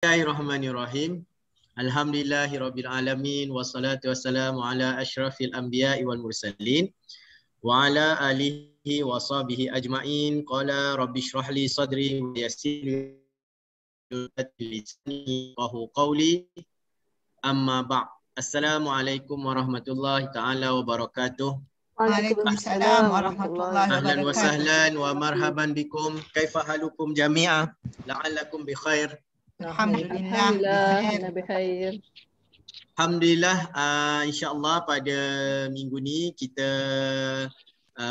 Bismillahirrahmanirrahim. Alhamdulillahirabbil alamin wassalatu wassalamu ala asyrafil anbiya'i wal mursalin wa ala alihi wa sahbihi ajma'in. Qala rabbi shrah li sadri wa yassir li lisani yafqahu qawli. Amma ba'd. Assalamualaikum warahmatullahi taala wabarakatuh. Waalaikumsalam warahmatullahi Ahlan wa wabarakatuh. sahlan wa marhaban bikum. Kaifa halukum jami'ah? La'allakum bi khair. Alhamdulillah, Bikhair. Alhamdulillah, insya-Allah pada minggu ni kita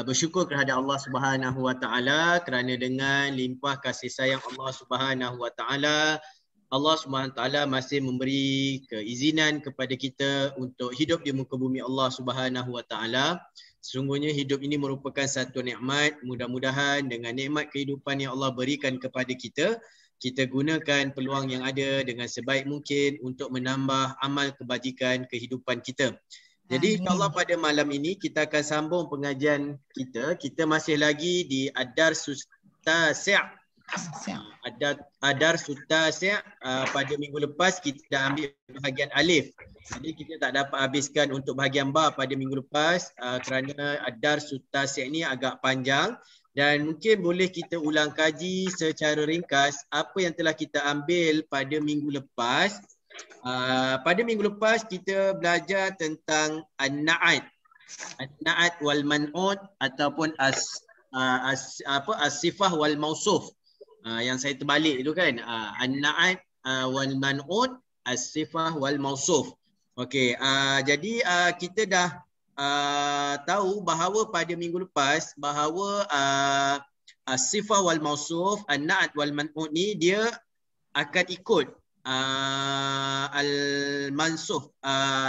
bersyukur kepada Allah Subhanahu Wa Taala kerana dengan limpah kasih sayang Allah Subhanahu Wa Taala, Allah Subhanahu Wa Taala masih memberi keizinan kepada kita untuk hidup di muka bumi Allah Subhanahu Wa Taala. Sesungguhnya hidup ini merupakan satu nikmat. Mudah-mudahan dengan nikmat kehidupan yang Allah berikan kepada kita, kita gunakan peluang yang ada dengan sebaik mungkin untuk menambah amal kebajikan kehidupan kita. Jadi insya-Allah pada malam ini kita akan sambung pengajian kita. Kita masih lagi di Ad-Darsus Tasi'. Ad-Darsus Tasi'. Pada minggu lepas kita dah ambil bahagian alif. Jadi kita tak dapat habiskan untuk bahagian ba pada minggu lepas kerana Ad-Darsus Tasi' ni agak panjang. Dan mungkin boleh kita ulang kaji secara ringkas apa yang telah kita ambil pada minggu lepas. Pada minggu lepas kita belajar tentang an-na'at. An-na'at wal man'ut ataupun as-sifah wal mausuf. Yang saya terbalik itu kan. An-na'at wal man'ut, as-sifah wal mausuf. Okey, jadi kita dah tahu bahawa pada minggu lepas bahawa as-sifah wal mausuf, an-na'at wal man'ut ni dia akan ikut al-mansuf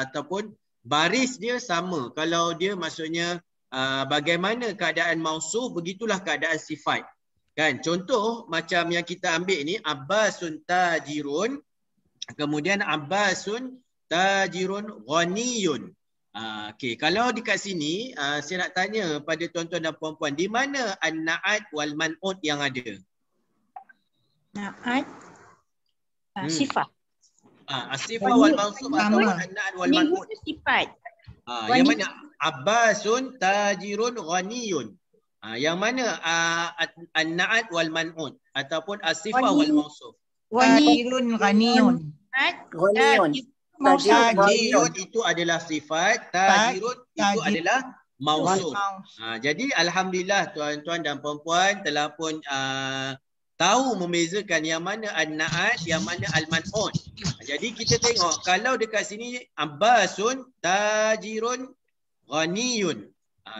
ataupun baris dia sama. Kalau dia maksudnya bagaimana keadaan mausuf, begitulah keadaan sifat. Kan? Contoh macam yang kita ambil ni, Abbasun tajirun, kemudian Abbasun tajirun ghaniyun. Okey, kalau dekat sini saya nak tanya pada tuan-tuan dan puan-puan, di mana an-na'at wal man'ut yang ada? Na'at sifat. As-sifah wal mausuf atau an-na'at wal man'ut. Sifat. Yang mana? Abbasun tajirun ghaniyun. Yang mana an-na'at wal man'ut ataupun as-sifah wal mausuf? Ghaniyun. Ghaniyun. Tajirun itu adalah sifat, tajirun itu adalah mausuf. Jadi alhamdulillah tuan-tuan dan puan-puan telah pun tahu membezakan yang mana an-na'at, yang mana al-man'ut. Jadi kita tengok kalau dekat sini Abbasun tajirun ghaniyun.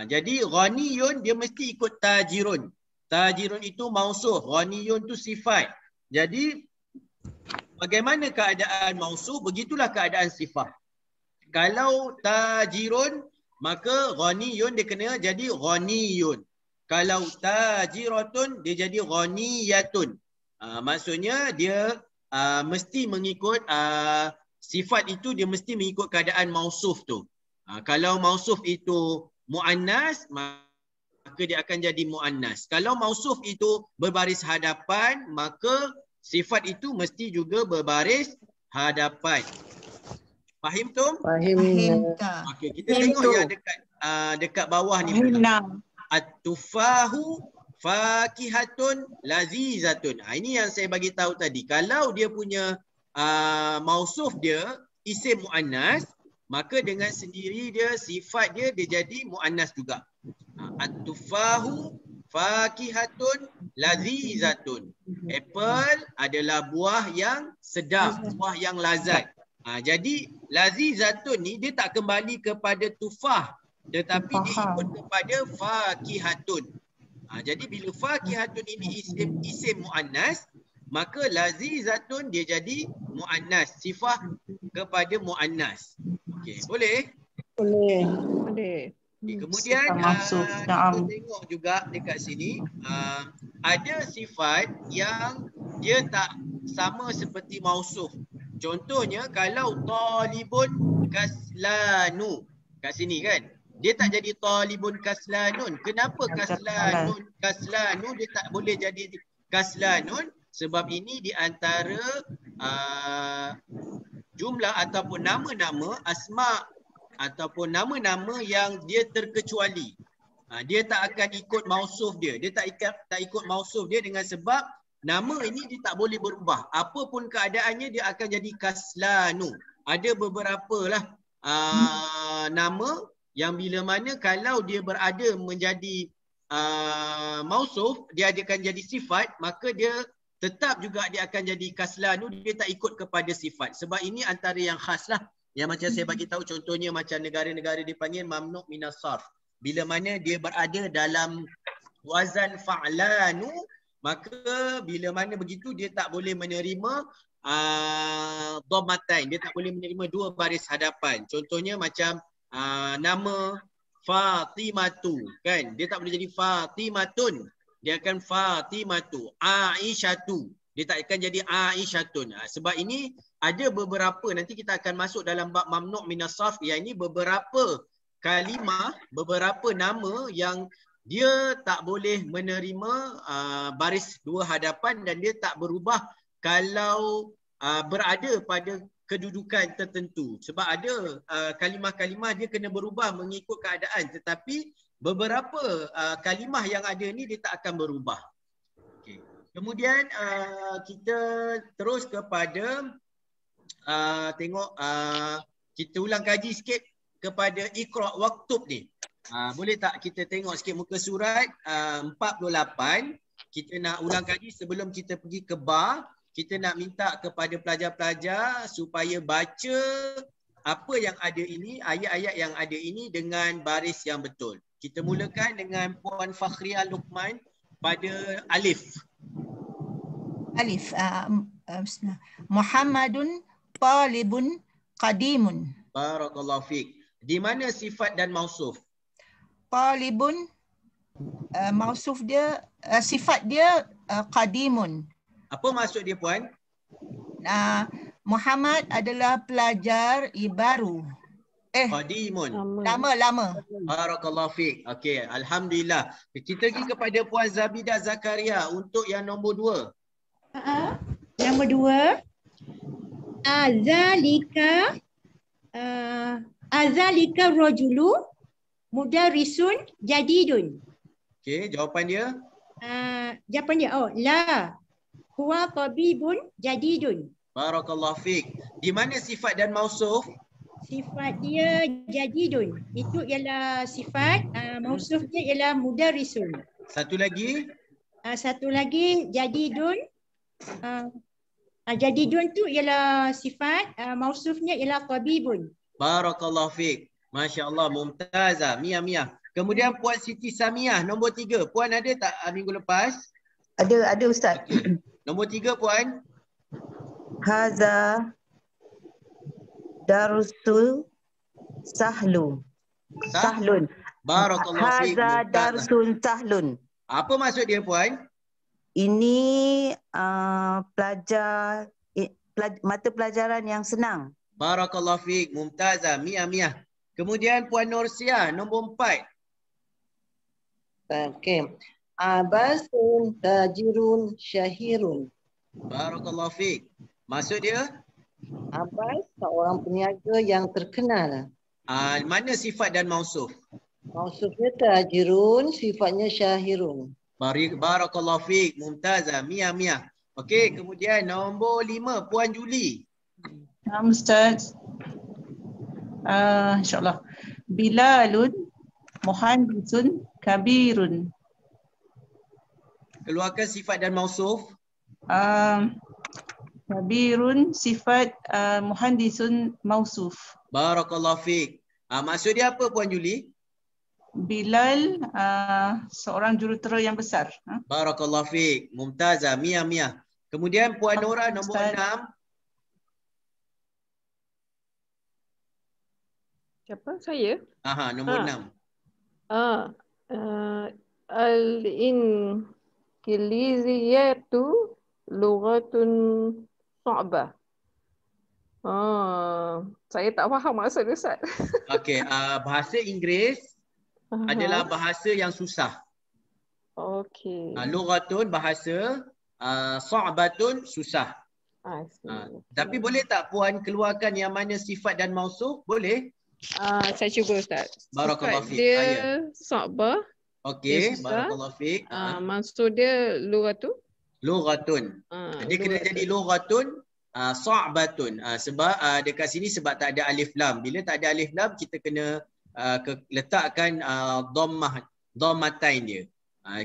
Jadi ghaniyun dia mesti ikut tajirun. Tajirun itu mausuf, ghaniyun itu sifat. Jadi bagaimana keadaan mausuf, begitulah keadaan sifat. Kalau tajirun, maka ghaniyun dia kena jadi ghaniyun. Kalau tajiratun, dia jadi ghaniyatun. Maksudnya dia mesti mengikut sifat itu, dia mesti mengikut keadaan mausuf tu. Kalau mausuf itu muannas, maka dia akan jadi muannas. Kalau mausuf itu berbaris hadapan, maka sifat itu mesti juga berbaris hadapan. Fahim tu? Fahim. Okey, kita tengok yang dekat bawah ni pula. At-tufahu fakihatun lazizatun. Ini yang saya bagi tahu tadi. Kalau dia punya mausuf dia isim muannas, maka dengan sendiri dia sifat dia jadi muannas juga. At-tufahu fakihatun lazizatun. Apple adalah buah yang sedap, buah yang lazat. Jadi lazizatun ni dia tak kembali kepada tufah, tetapi dia ikut kepada fakihatun. Jadi bila fakihatun ini isim muannas, maka lazizatun dia jadi muannas, sifah kepada muannas. Okey, boleh? Boleh. Kemudian kita tengok juga dekat sini ada sifat yang dia tak sama seperti mausuf. Contohnya kalau talibun kaslanu, kat sini kan dia tak jadi talibun kaslanun. Kenapa kaslanu dia tak boleh jadi kaslanun? Sebab ini di antara jumlah ataupun nama-nama asma ataupun nama-nama yang dia terkecuali. Dia tak akan ikut mausuf dia. Dia tak ikut mausuf dia dengan sebab nama ini dia tak boleh berubah. Apapun keadaannya dia akan jadi kaslanu. Ada beberapa lah nama yang bila mana kalau dia berada menjadi mausuf, dia akan jadi sifat, maka dia tetap juga dia akan jadi kaslanu, dia tak ikut kepada sifat. Sebab ini antara yang khas lah. Yang macam saya bagi tahu contohnya macam negara-negara dipanggil mamnu' minas sarf. Bila mana dia berada dalam wazan fa'lanu, maka bila mana begitu dia tak boleh menerima dhammatain. Dia tak boleh menerima dua baris hadapan. Contohnya macam nama Fatimatu, kan? Dia tak boleh jadi Fatimatun. Dia akan Fatimatu, Aisyatu. Dia tak akan jadi Aisyatun. Sebab ini ada beberapa, nanti kita akan masuk dalam bab mamnu' minas sarf, yang ini beberapa kalimah, beberapa nama yang dia tak boleh menerima baris dua hadapan dan dia tak berubah kalau berada pada kedudukan tertentu. Sebab ada kalimah-kalimah dia kena berubah mengikut keadaan, tetapi beberapa kalimah yang ada ni dia tak akan berubah. Okay. Kemudian kita terus kepada tengok kita ulang kaji sikit kepada Iqra' waktub ni. Boleh tak kita tengok sikit muka surat 48. Kita nak ulang kaji sebelum kita pergi ke bar. Kita nak minta kepada pelajar-pelajar supaya baca apa yang ada ini, ayat-ayat yang ada ini dengan baris yang betul. Kita mulakan dengan Puan Fakhriah Luqman pada alif. Alif. Bismillah. Muhammadun talibun qadimun. Barakallahu fiik. Di mana sifat dan mausuf? Talibun mausuf dia, sifat dia qadimun. Apa maksud dia, Puan? Muhammad adalah pelajar baru. Qadimun. Lama. Barakallahu fiik. Okey, alhamdulillah. Kita pergi kepada Puan Zabidah Zakaria untuk yang nombor 2. Nombor 2. Azalika rajulu mudarrisun jadidun. Okey, jawapan dia? Jawapan dia, la. Huwa tabibun jadidun. Barakallahu fiik. Di mana sifat dan mausuf? Sifat dia jadidun. Itu ialah sifat, mausuf dia ialah mudarrisun. Satu lagi? Satu lagi jadidun. Jadidun tu ialah sifat, mausufnya ialah tabibun. Barakallahu fiik. Masya-Allah, mumtazah. Mia. Kemudian Puan Siti Samiah nombor 3. Puan ada tak minggu lepas? Ada Ustaz. Okay. Nombor 3, Puan. Haza darsul sahlun. Barakallahu fiik. Haza darsun sahlun. Apa maksud dia, Puan? Ini mata pelajaran yang senang. Barakallahu fiik. Mumtazah. Mia. Kemudian Puan Nursia nombor 4. Okey. Abasun tajirun syahirun. Barakallahu fiik. Maksud dia? Abbas seorang peniaga yang terkenal. Mana sifat dan mausuf? Maksudnya tajirun, sifatnya syahirun. Barakallahu fiik. Mumtazah. Mia. Okey, kemudian nombor 5 Puan Juli. Ustaz. InsyaAllah. Bilalun muhandisun kabirun. Keluarkan sifat dan mausuf. Kabirun sifat, muhandisun mausuf. Barakallahu fiik. Maksud dia apa, Puan Juli? Bilal seorang jurutera yang besar. Barakallahu fiik. Mumtazah. Mia. Kemudian Puan Nora nombor 6. Siapa? Saya? Nombor 6. Al-Inqiliziyatu lughatun su'bah. Saya tak faham maksud dia, Ustaz. Okey, bahasa Inggeris adalah bahasa yang susah. Okey. Lughatun bahasa, su'batun susah. Tapi boleh tak Puan keluarkan yang mana sifat dan mausuf? Boleh? Saya cuba Ustaz. Barakallahu Sifat fiik. dia Sa'bah. Okey, Dia barakallahu fiik. Maksud dia lughatu. Lughatun. Dia kena jadi lughatun sa'batun. Sebab dekat sini sebab tak ada alif lam. Bila tak ada alif lam kita kena letakkan dhammatain dia.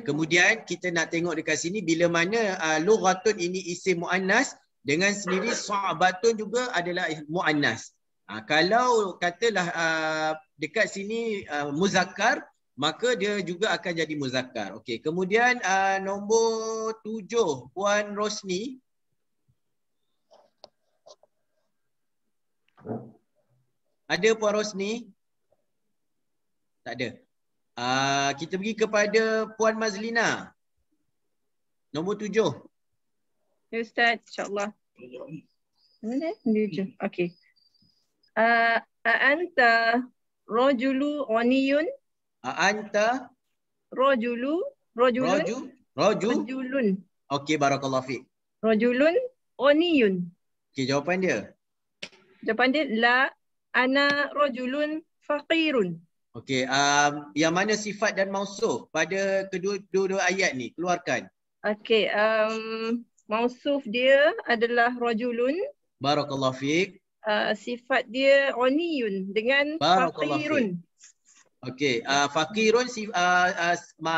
Kemudian kita nak tengok dekat sini bila mana lughatun ini isim muannas, dengan sendiri sa'batun juga adalah muannas. Kalau katalah dekat sini muzakkar, maka dia juga akan jadi muzakkar. Okey, kemudian nombor 7 Puan Rosni. Ada Puan Rosni? Tak ada. Kita pergi kepada Puan Mazlina. Nombor 7. Ya Ustaz, insyaAllah. Mana? 7. Okey. Anta rajulu ghaniyun. Anta Rajulun. Okey, barakallahu fiik. Rajulun ghaniyun. Okey, jawapan dia. Jawapan dia la ana rajulun faqirun. Okey, yang mana sifat dan mausuf pada kedua-dua ayat ni? Keluarkan. Okey, mausuf dia adalah rajulun. Barakallahu fiik. Sifat dia ghaniyun dengan Barakallahu faqirun. Okey, faqirun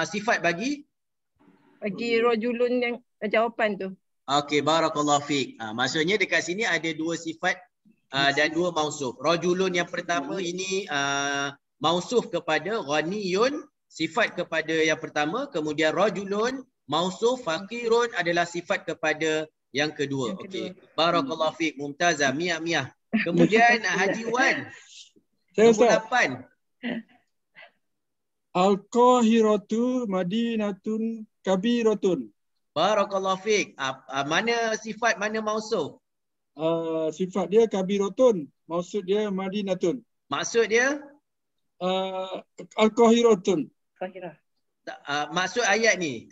sifat bagi rajulun yang jawapan tu. Okey, barakallahu fiik. Maksudnya dekat sini ada dua sifat dan dua mausuf. Rajulun yang pertama ini mausuf kepada ghaniyun, sifat kepada yang pertama, kemudian rajulun mausuf faqirun adalah sifat kepada yang kedua. Okey. Barakallahu fiik, mumtazah, miah. Kemudian Haji Wan. Nombor 8. Al-Qahiratu Madinatun Kabiratun. Barakallahu fiik. Mana sifat, mana mausuf? Sifat dia Kabiratun, maksud dia Madinatun. Maksud dia? Al-Qahiratun. Maksud ayat ni?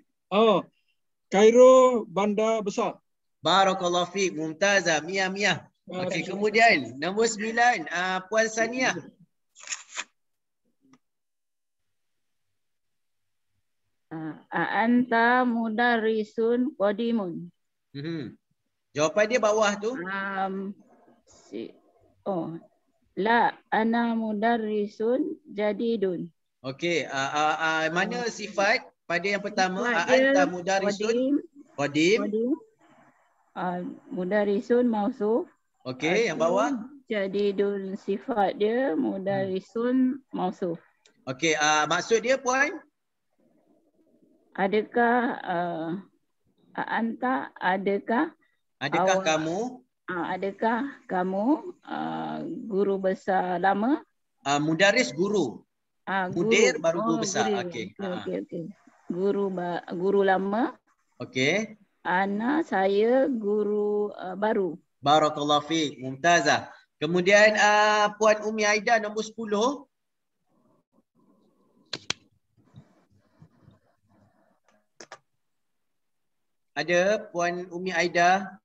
Kairo bandar besar. Barakallahu fiik, mumtazah, miah. Okey, kemudian nombor 9 Puan Saniah. Anta mudarrisun qadimun. Jawapan dia bawah tu. La ana mudarrisun jadidun. Okey, mana sifat pada yang pertama? Anta mudarrisun qadim. Mudarrisun mausuf. Okey, yang bawah? Jadidun sifat dia mudarrisun mausuf. Okey, maksud dia Puan? Adakah anta, adakah kamu? Adakah kamu guru besar lama? Mudaris guru. Mudir baru guru besar. Okey. Okey. Guru lama. Okey. Ana, saya guru baru. Barakallahu fiik, mumtazah. Kemudian Puan Umi Aida nombor 10. Ada Puan Umi Aida?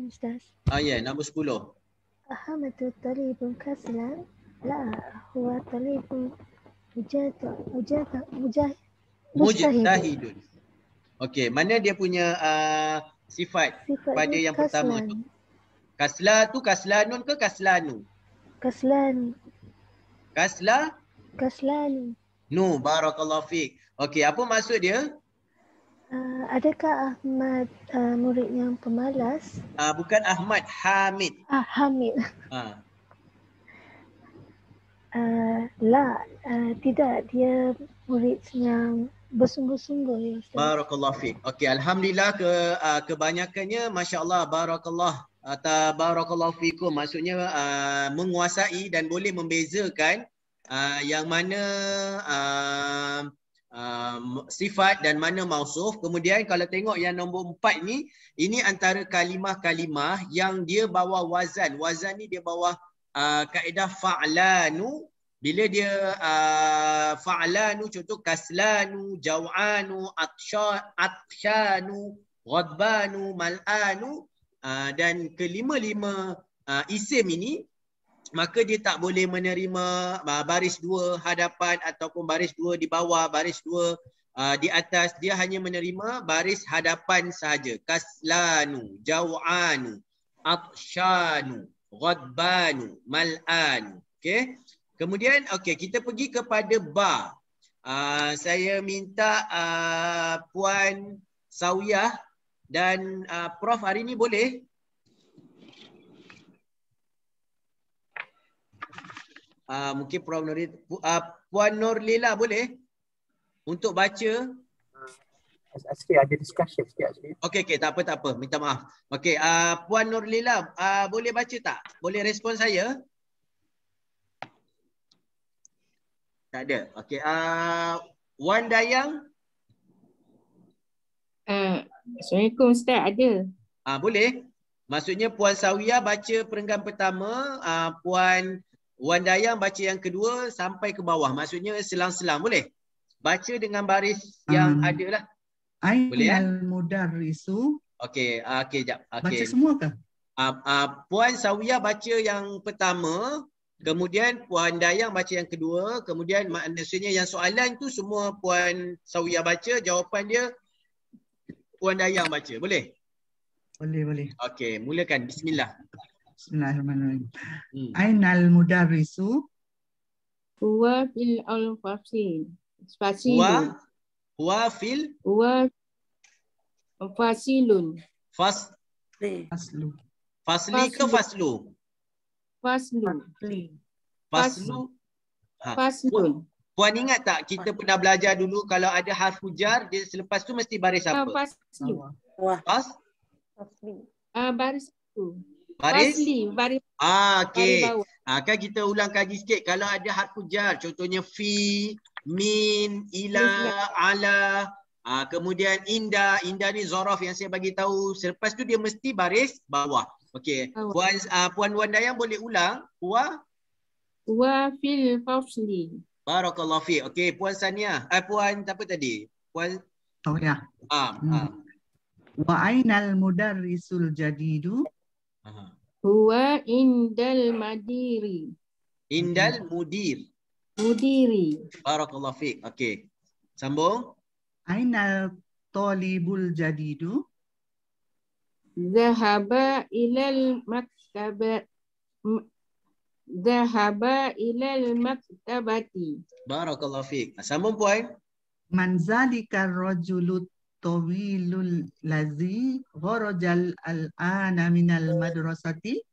Ustaz. Ya, nombor 10. Ahamatu talibun kaslan. La, huwa talibun mujtahidun. Okey, mana dia punya sifat pada yang pertama tu? Kasla tu kaslanun ke kaslanu? Kaslan. Kaslanu. No, barakallahu fiik. Okey, apa maksud dia? Adakah Ahmad murid yang pemalas? Bukan Ahmad, Hamid. Hamid. Tidak, dia murid yang bersungguh-sungguh ya Ustaz. Barakallahu fiik. Okey, alhamdulillah kebanyakannya masya-Allah barakallahu fiikum, maksudnya menguasai dan boleh membezakan yang mana sifat dan mana mausuf. Kemudian kalau tengok yang nombor 4 ni, ini antara kalimah-kalimah yang dia bawa wazan. Wazan ni dia bawa kaedah fa'lanu. Bila dia fa'lanu, contoh kaslanu, jaw'anu, atshanu, ghadbanu, mal'anu, dan kelima-lima isim ini, maka dia tak boleh menerima baris dua hadapan ataupun baris dua di bawah, baris dua di atas. Dia hanya menerima baris hadapan sahaja. Kaslanu, jaw'anu, atshanu, ghadbanu, mal'anu. Okey. Kemudian kita pergi kepada ba. Saya minta Puan Sawiyah dan Prof hari ni boleh? Mungkin Prof Nuril, Puan Nurlila boleh untuk baca? Sikit ada discussion sikit. Okey, tak apa, minta maaf. Okey, Puan Nurlila boleh baca tak? Boleh respon saya? Tak ada. Okey, Wan Dayang? Assalamualaikum Ustaz, ada. Boleh. Maksudnya Puan Sawiyah baca perenggan pertama, Puan Wan Dayang baca yang kedua sampai ke bawah. Maksudnya selang-selang. Boleh? Baca dengan baris yang ada lah. Boleh ya? Ainal mudarrisu. Okey, jap. Baca semua ke? Puan Sawiyah baca yang pertama, kemudian Puan Dayang baca yang kedua, kemudian maksudnya yang soalan tu semua Puan Sawiyah baca, jawapan dia Puan Dayang baca. Boleh? Boleh. Okey, mulakan. Bismillah. Bismillahirrahmanirrahim. Ainal mudarrisu. Huwa fil al-fasil. Huwa fil? Huwa fasilun. Faslu. Fasli ke faslu? Faslu. Puan ingat tak kita pernah belajar dulu kalau ada harfu jar, dia selepas tu mesti baris apa? Faslu. Baris tu. Baris? Baris. Okey. Kan kita ulang kaji sikit. Kalau ada harfu jar, contohnya fi, min, ila, ala, kemudian inda. Inda ni zaraf yang saya bagi tahu. Selepas tu dia mesti baris bawah. Okey. Puan Wan Dayang boleh ulang? Huwa fil fasli. Barakallahu fiik. Okey, Puan Sania. Puan apa tadi? Puan ya. Wa ainal mudarrisul jadidu. Huwa indal madiri. Indal mudiri. Barakallahu fiik. Okey. Sambung. Ainal talibul jadidu. Zahaba ilal maktabat. Zahaba ilal maktabati. Barakallahu fiik. Sambung Puan. Man zalika rajulu tawilul lazi gharajal al-ana minal madrasati.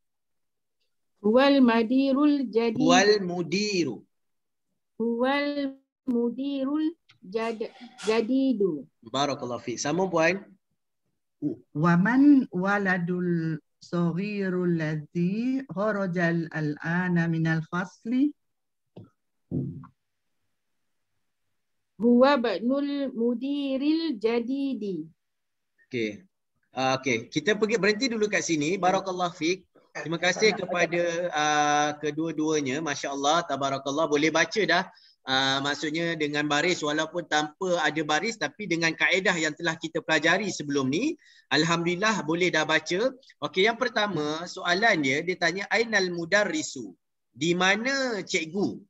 Huwal madirul jadidu. Huwal mudirul jadidu. Barakallahu fiik. Sambung Puan. Waman waladul saghirul ladzi kharajal al-ana minal fasli. Huwa ba'nul mudiril jadidi. Okey. Kita berhenti dulu kat sini. Barakallahu fiik. Terima kasih kepada kedua-duanya. Masya-Allah, tabarakallah. Boleh baca dah. Maksudnya dengan baris walaupun tanpa ada baris tapi dengan kaedah yang telah kita pelajari sebelum ni, alhamdulillah boleh dah baca. Okey, yang pertama soalan dia tanya ainal mudarrisu. Di mana cikgu?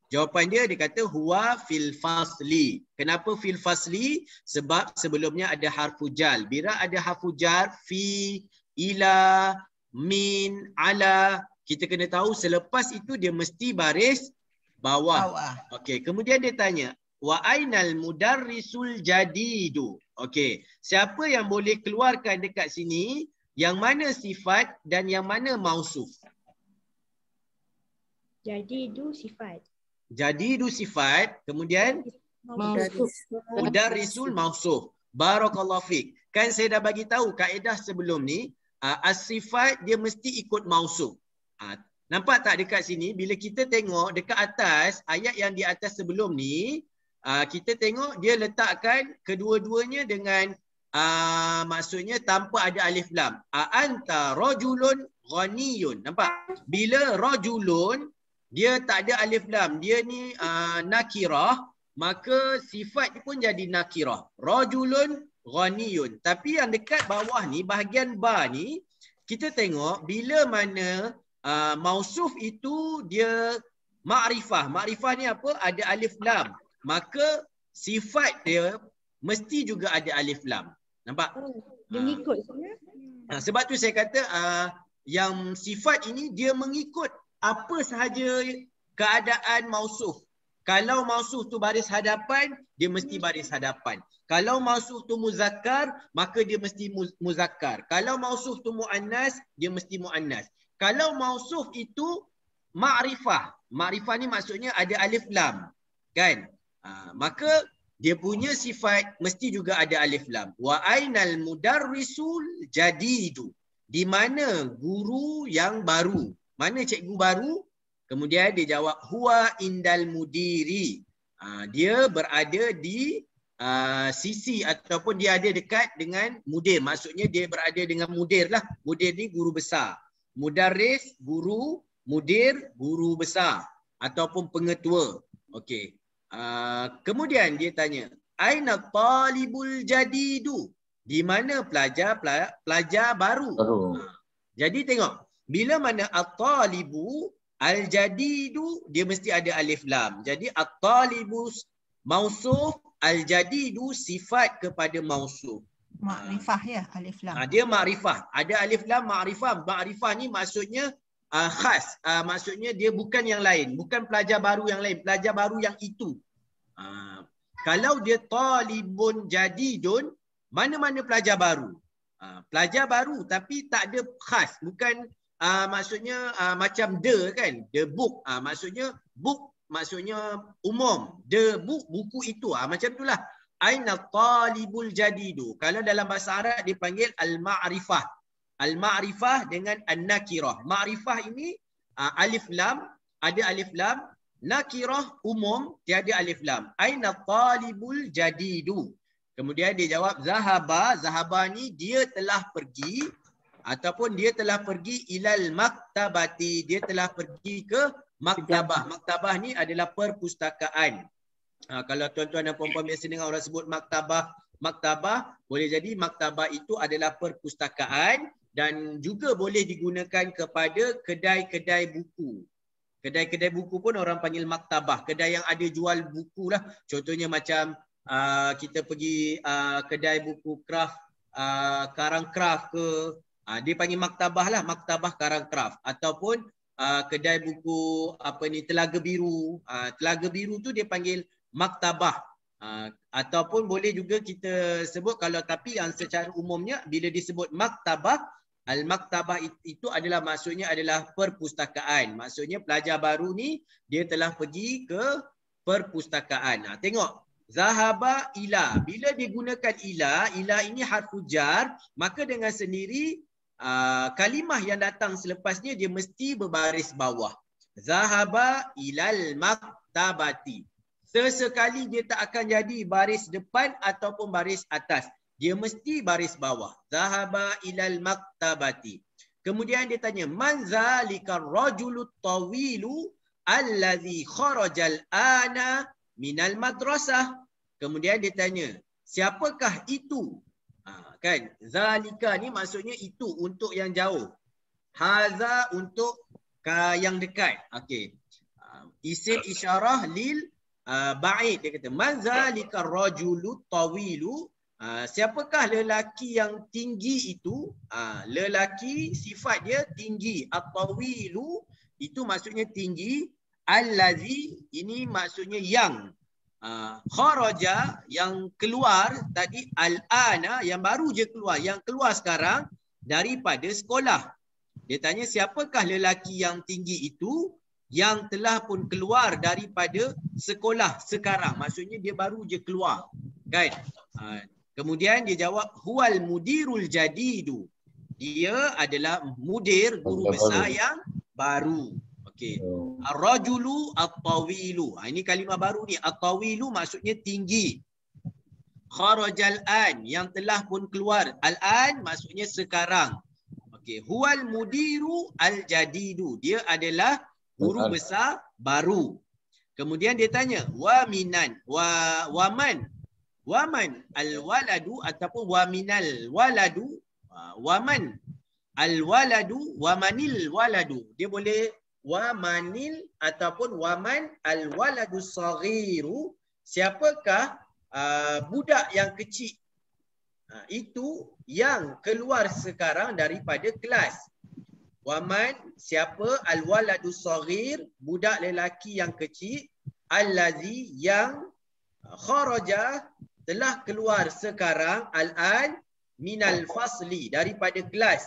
Jawapan dia kata huwa fil fasli. Kenapa fil fasli? Sebab sebelumnya ada harfu jar. Bila ada harfu jar fi, ila, min, ala, kita kena tahu selepas itu dia mesti baris bawah. Okey, kemudian dia tanya wa ainal mudarrisul jadidu. Okey, siapa yang boleh keluarkan dekat sini yang mana sifat dan yang mana mausuf? Jadidu sifat. Jadidu sifat, kemudian mudarrisul mausuf. Barakallahu fiik. Kan saya dah bagi tahu kaedah sebelum ni, as-sifat dia mesti ikut mausuf. Nampak tak dekat sini bila kita tengok dekat atas ayat yang di atas sebelum ni, kita tengok dia letakkan kedua-duanya dengan maksudnya tanpa ada alif lam. Anta rajulun ghaniyun. Nampak? Bila rajulun dia tak ada alif lam, dia ni nakirah, maka sifat pun jadi nakirah. Rajulun ghaniyun. Tapi yang dekat bawah ni, bahagian ba ni, kita tengok bila mana mausuf itu dia ma'rifah. Ma'rifah ni apa? Ada alif lam. Maka sifat dia mesti juga ada alif lam. Nampak? Dia mengikut. Sebab tu saya kata yang sifat ini dia mengikut apa sahaja keadaan mausuf. Kalau mausuf tu baris hadapan, dia mesti baris hadapan. Kalau mausuf tu muzakkar, maka dia mesti muzakkar. Kalau mausuf tu muannas, dia mesti muannas. Kalau mausuf itu ma'rifah. Ma'rifah ni maksudnya ada alif lam. Kan? Maka dia punya sifat mesti juga ada alif lam. Wa ainal mudarrisul jadidu. Di mana guru yang baru? Mana cikgu baru? Kemudian dia jawab huwa indal mudiri. Dia berada di sisi ataupun dia ada dekat dengan mudir. Maksudnya dia berada dengan mudir lah. Mudir ni guru besar. Mudarris guru, mudir guru besar ataupun pengetua. Okey. Kemudian dia tanya, aina talibul jadidu? Di mana pelajar baru? Jadi tengok, bila mana at-talibu al-jadidu, dia mesti ada alif lam. Jadi at-talibus mausuf, al-jadidu sifat kepada mausuf. Ma'rifah ya, alif lam. Dia ma'rifah. Ada alif lam ma'rifah. Ma'rifah ni maksudnya khas. Maksudnya dia bukan yang lain. Bukan pelajar baru yang lain. Pelajar baru yang itu. Kalau dia talibun jadidun, mana-mana pelajar baru. Pelajar baru tapi tak ada khas. Bukan maksudnya macam the kan. The book. Maksudnya book maksudnya umum. The book, buku itu. Macam itulah. Aina talibul jadidu. Kalau dalam bahasa Arab dipanggil al-ma'rifah. Al-ma'rifah dengan an-nakirah. Ma'rifah ini alif lam, ada alif lam. Nakirah umum, tiada alif lam. Aina talibul jadidu. Kemudian dia jawab zahaba. Zahaba ni dia telah pergi ataupun dia telah pergi ilal maktabati. Dia telah pergi ke maktabah. Maktabah ni adalah perpustakaan. Kalau tuan-tuan dan puan-puan biasa dengar orang sebut maktabah, boleh jadi maktabah itu adalah perpustakaan dan juga boleh digunakan kepada kedai-kedai buku. Kedai-kedai buku pun orang panggil maktabah. Kedai yang ada jual buku lah. Contohnya macam kita pergi kedai buku craft, karang craft ke, dia panggil maktabah lah, maktabah karang craft. Ataupun kedai buku Telaga Biru. Telaga Biru tu dia panggil maktabah. Ataupun boleh juga kita sebut tapi yang secara umumnya bila disebut maktabah, al-maktabah itu adalah maksudnya adalah perpustakaan. Maksudnya pelajar baru ni dia telah pergi ke perpustakaan. Tengok zahaba ila. Bila digunakan ila ini harfu jar, maka dengan sendiri kalimah yang datang selepasnya dia mesti berbaris bawah. Zahaba ilal maktabati. Sesekali dia tak akan jadi baris depan ataupun baris atas. Dia mesti baris bawah. Zahaba ilal maktabati. Kemudian dia tanya, man zalikar rajulut tawilu allazi kharajal ana minal madrasah. Kemudian dia tanya, siapakah itu? Kan? Zalika ni maksudnya itu untuk yang jauh. Haza untuk yang dekat. Okey. Isim isyarah lil ba'id. Dia kata, man zalika rajulu tawilu. Siapakah lelaki yang tinggi itu? Lelaki sifat dia tinggi. At-tawilu itu maksudnya tinggi. Allazi ini maksudnya yang. Kharaja yang keluar tadi, al-ana yang baru je keluar, yang keluar sekarang daripada sekolah. Dia tanya siapakah lelaki yang tinggi itu yang telah pun keluar daripada sekolah sekarang. Maksudnya dia baru je keluar. Kan? Kemudian dia jawab huwal mudirul jadidu. Dia adalah mudir, guru besar yang baru. Okey. Ar-rajulu at-tawilu. Ini kalimah baru ni. At-tawilu maksudnya tinggi. Kharajal an yang telah pun keluar. Al-an maksudnya sekarang. Okey. Huwal mudiru al-jadidu. Dia adalah guru besar baru. Kemudian dia tanya wa minan wa man. Waman al-waladu ataupun waminal waladu. Waman al-waladu, wamanil waladu. Dia boleh wamanil ataupun waman al-waladu saghiru. Siapakah budak yang kecil? Itu yang keluar sekarang daripada kelas. Waman, siapa? Al-waladu saghir, budak lelaki yang kecil. Allazi, yang kharaja, telah keluar sekarang, al-an, minal fasli, daripada kelas.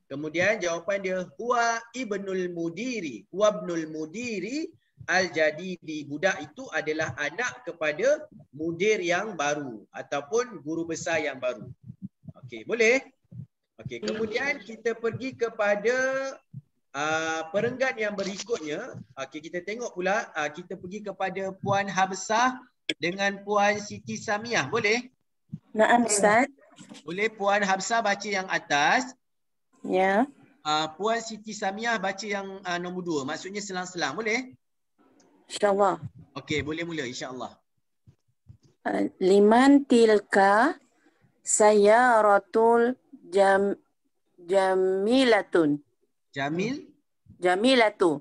Kemudian jawapan dia, huwa ibnul mudiri. Huwa ibnul mudiri al-jadidi. Budak itu adalah anak kepada mudir yang baru ataupun guru besar yang baru. Okey, boleh? Okey, kemudian kita pergi kepada perenggan yang berikutnya. Okey, kita tengok pula, kita pergi kepada Puan Habsah dengan Puan Siti Samiah. Boleh? Naam, Ustaz. Boleh Puan Habsah baca yang atas. Ya. Puan Siti Samiah baca yang nombor 2. Maksudnya selang-selang. Boleh? InsyaAllah. Okey, boleh mula insyaAllah. Liman tilka sayaratul jamilatun. Jamilatu.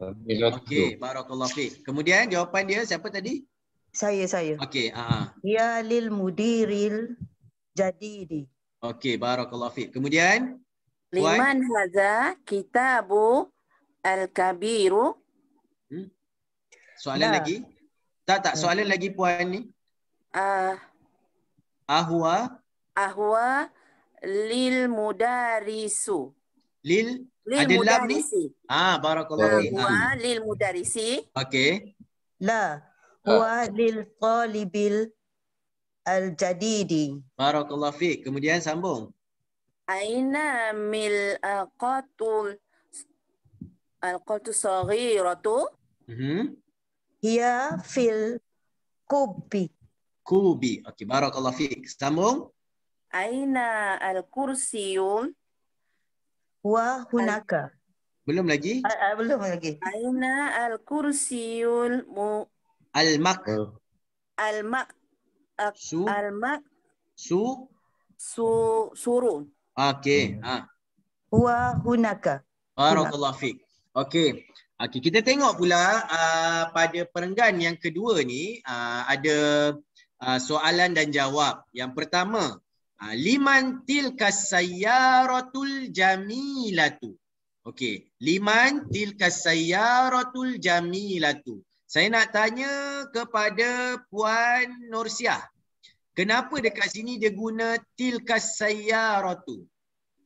Okey, barakallahu fiik. Kemudian jawapan dia siapa tadi? Saya. Okey, Ya lil mudiril jadidi. Okey, barakallahu fiik. Kemudian liman hadza kitabu al-kabiru. Soalan lagi? Tak, soalan lagi Puan ni. Ahwa lil mudarisu. Ada lam ni? Barakallahu fiik. Huwa lil mudarisi. Okey. La. Huwa lil talibil al-jadidi. Barakallahu fiik. Kemudian sambung. Aina mil al-qatul saghiratu. Hiya fil kubi. Okey, barakallahu fiik. Sambung. Aina al-kursiyul. Huwa hunaka. Belum lagi? Belum lagi. Aina al-kursiyul surun. Okey. Huwa hunaka. Barakallahu fiik. Okey. Kita tengok pula pada perenggan yang kedua ni ada soalan dan jawab. Yang pertama, liman tilkas sayyaratul jamilatu. Okey, liman tilkas sayyaratul jamilatu. Saya nak tanya kepada Puan Nursiah. Kenapa dekat sini dia guna tilkas sayyaratu?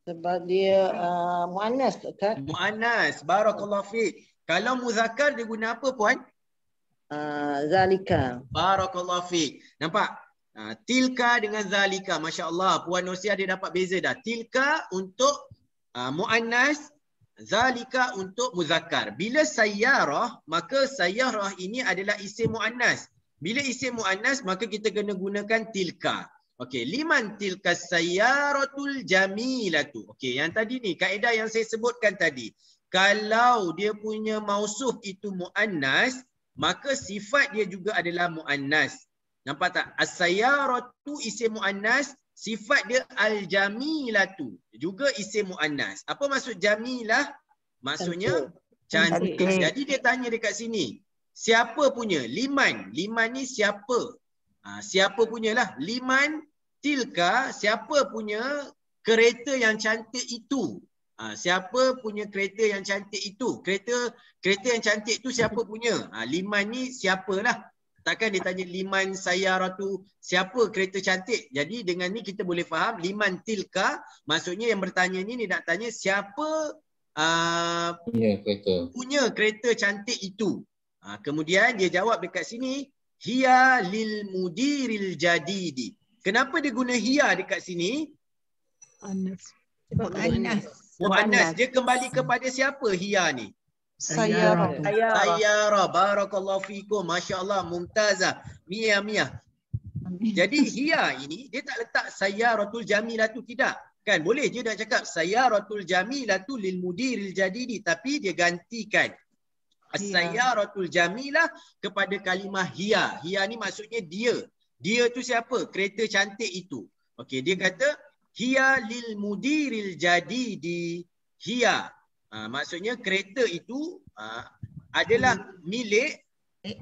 Sebab dia muannas, Ustaz. Muannas, barakallahu fiik. Kalau muzakkar dia guna apa Puan? Zalika. Barakallahu fiik. Nampak? Tilka dengan zalika. Masya Allah. Puan Nursiah dia dapat beza dah. Tilka untuk muannas, zalika untuk muzakkar. Bila sayyarah, maka sayyarah ini adalah isim muannas. Bila isim muannas, maka kita kena gunakan tilka. Okey, liman tilka sayyaratul jamilatu. Okey, yang tadi ni kaedah yang saya sebutkan tadi. Kalau dia punya mausuf itu muannas, maka sifat dia juga adalah muannas. Nampak tak? As-sayyaratu isim muannas, sifat dia al-jamilatu juga isim muannas. Apa maksud jamilah? Maksudnya cantik. Jadi dia tanya dekat sini, siapa punya? Liman. Liman ni siapa? Siapa punyalah? Liman tilka, siapa punya kereta yang cantik itu? Siapa punya kereta yang cantik itu? Kereta yang cantik itu siapa punya? Liman ni siapalah? Takkan dia tanya liman sayyaratu, siapa kereta cantik? Jadi dengan ni kita boleh faham liman tilka, maksudnya yang bertanya ni dia nak tanya siapa punya kereta cantik itu. Kemudian dia jawab dekat sini, hiya lil mudiril jadidi. Kenapa dia guna hiya dekat sini? Muannas. Dia kembali kepada siapa hiya ni? Sayyara. Barakallahu fikum. Masya Allah. Mumtazah. Mia. Jadi hiya ini dia tak letak sayyaratul jamilatu, tidak. Kan boleh je nak cakap sayyaratul jamilatu lil mudiril jadidi, tapi dia gantikan as-sayyaratul jamilah kepada kalimah hiya. Hiya ni maksudnya dia. Dia tu siapa? Kereta cantik itu. Okey, dia kata hiya lil mudiril jadidi. Hiya. Maksudnya kereta itu adalah milik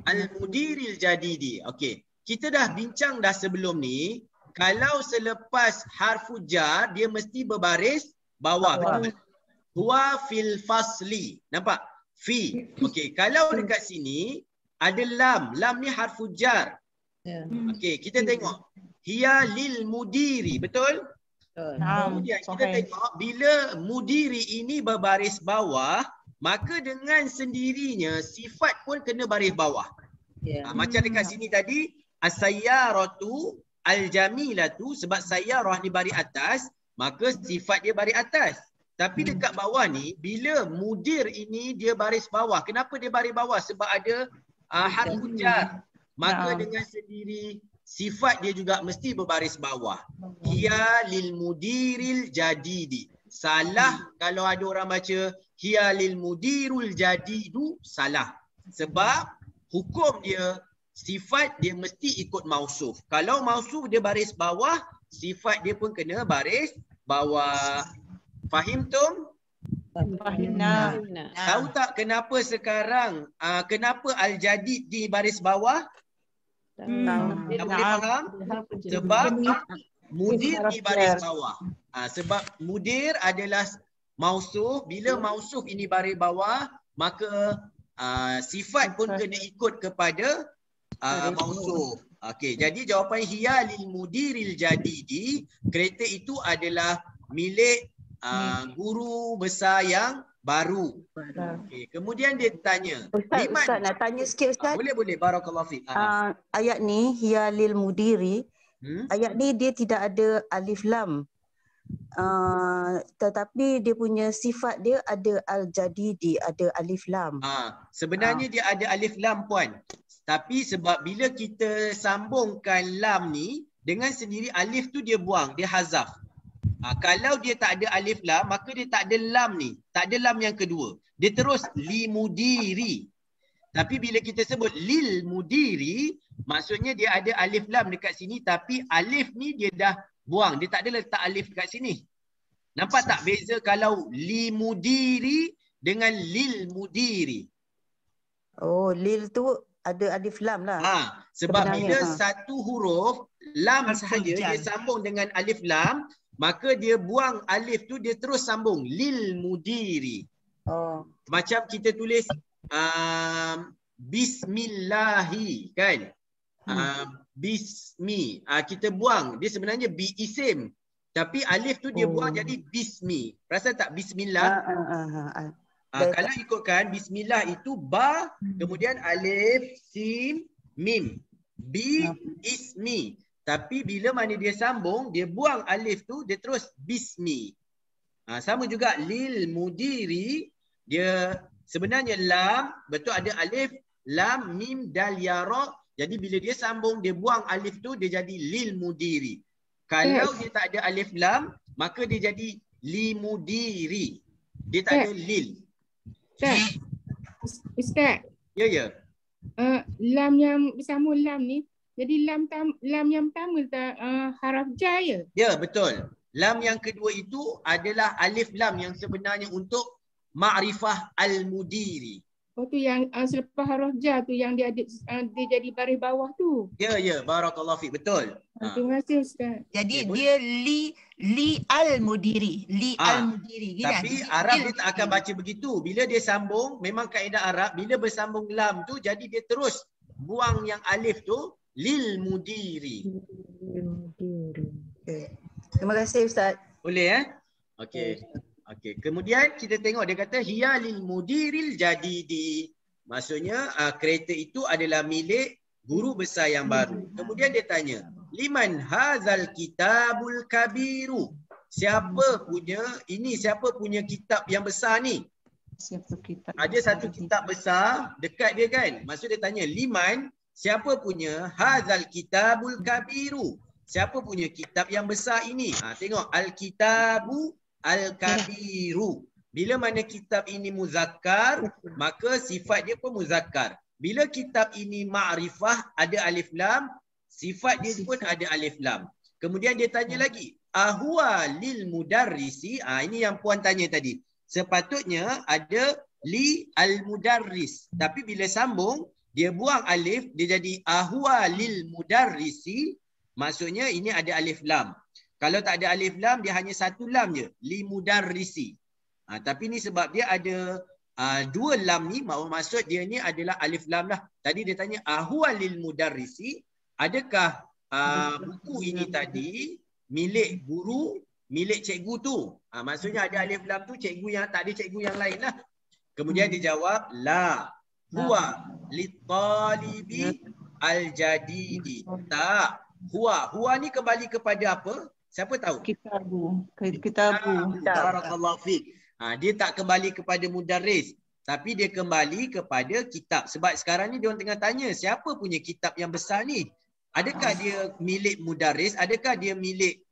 al-mudiril jadidi. Okey. Kita dah bincang dah sebelum ni, kalau selepas harfu jar dia mesti berbaris bawah. Betul? Huwa fil fasli. Nampak? Fi. Okey, kalau dekat sini ada lam. Lam ni harfu jar. Okey, kita tengok. Hiya lil mudiri. Betul? Kemudian kita tengok bila mudiri ini berbaris bawah, maka dengan sendirinya sifat pun kena baris bawah. Macam dekat sini tadi, as-sayyaratu al-jamilatu, sebab sayyarah ni baris atas, maka sifat dia baris atas. Tapi dekat bawah ni, bila mudir ini dia baris bawah. Kenapa dia baris bawah? Sebab ada harfu jar. Maka dengan sendiri sifat dia juga mesti berbaris bawah. Hiya lil mudiril jadidi. Salah kalau ada orang baca hiya lil mudirul jadidu, salah. Sebab hukum dia, sifat dia mesti ikut mausuf. Kalau mausuf dia baris bawah, sifat dia pun kena baris bawah. Fahim tum? Fahimna. Tahu tak kenapa sekarang kenapa al-jadid di baris bawah? Tak boleh faham? Sebab mudir di baris bawah. Sebab mudir adalah mausuf. Bila mausuf ini baris bawah, maka sifat pun kena ikut kepada mausuf. Okey, jadi jawapan hiya lil mudiril jadidi, kereta itu adalah milik guru besar yang baru. Okay. Kemudian dia tanya. Ustaz nak tanya sikit Ustaz. Boleh. Barakallahu fiik. Ayat ni hiya lil mudiri. Ayat ni dia tidak ada alif lam. Tetapi dia punya sifat dia ada al-jadidi, ada alif lam. Sebenarnya dia ada alif lam puan. Tapi sebab bila kita sambungkan lam ni, dengan sendiri alif tu dia buang, dia hazaf. Kalau dia tak ada alif lam, maka dia tak ada lam ni. Tak ada lam yang kedua. Dia terus li mudiri. Tapi bila kita sebut lil mudiri, maksudnya dia ada alif lam dekat sini, tapi alif ni dia dah buang. Dia tak ada letak alif dekat sini. Nampak tak beza kalau li mudiri dengan lil mudiri? Oh, lil tu ada alif lam lah. Sebab bila satu huruf lam sahaja dia sambung dengan alif lam, maka dia buang alif tu, dia terus sambung lil mudiri. Macam kita tulis bismillahi kan? Bismi. Kita buang, dia sebenarnya bi isim. Tapi alif tu dia buang jadi bismi. Perasan tak bismillah? Kalau ikutkan bismillah itu ba, kemudian alif, sin, mim. Bi ismi. Tapi bila mana dia sambung, dia buang alif tu, dia terus bismi. Sama juga lil mudiri, dia sebenarnya lam, betul ada alif, lam, mim, dal, ya, ra. Jadi bila dia sambung, dia buang alif tu, dia jadi lil mudiri. Kalau dia tak ada alif lam, maka dia jadi li mudiri. Dia tak ada lil. Ustaz. Ya. Lam yang bersama lam ni, jadi lam yang pertama haraf jar ya? Ya, betul. Lam yang kedua itu adalah alif lam yang sebenarnya untuk ma'rifah al-mudiri. Tu yang selepas haraf jar tu yang dia jadi baris bawah tu. Ya, barakallahu fiik, betul. Terima kasih Ustaz. Jadi dia li al-mudiri, al-mudiri. Tapi Arab dia tak akan baca begitu. Bila dia sambung, memang kaedah Arab, bila bersambung lam tu, jadi dia terus buang yang alif tu, lil mudiri. Terima kasih Ustaz. Boleh Okey. Kemudian kita tengok dia kata hiya lil mudiril jadidi. Maksudnya kereta itu adalah milik guru besar yang baru. Kemudian dia tanya, liman hazal kitabul kabiru? Siapa punya kitab yang besar ni? Siapa kitab? Ada satu kitab besar dekat dia kan? Maksud dia tanya liman, siapa punya hazal kitabul kabiru? Siapa punya kitab yang besar ini? Tengok al-kitabu al-kabiru. Bila mana kitab ini muzakkar, maka sifat dia pun muzakkar. Bila kitab ini ma'rifah, ada alif lam, Sifat dia pun ada alif lam. Kemudian dia tanya lagi, ahwa lil mudarrisi. Ini yang puan tanya tadi. Sepatutnya ada li al mudarris. Tapi bila sambung, dia buang alif, dia jadi ahwa lil mudarrisi. Maksudnya ini ada alif lam. Kalau tak ada alif lam, dia hanya satu lam je, li mudarrisi. Tapi ni sebab dia ada dua lam ni, maksud dia ni adalah alif lam lah. Tadi dia tanya ahwa lil mudarrisi, adakah buku ini tadi milik guru, milik cikgu tu? Maksudnya ada alif lam tu, cikgu yang tak ada cikgu yang lain lah. Kemudian dia jawab, la huwa litalibi al-jadidi. Tak. Huwa ni kembali kepada apa? Siapa tahu? Kitabu. Barakallahu fiik. Dia tak kembali kepada mudarris, tapi dia kembali kepada kitab. Sebab sekarang ni dia orang tengah tanya, siapa punya kitab yang besar ni? Adakah dia milik mudarris? Adakah dia milik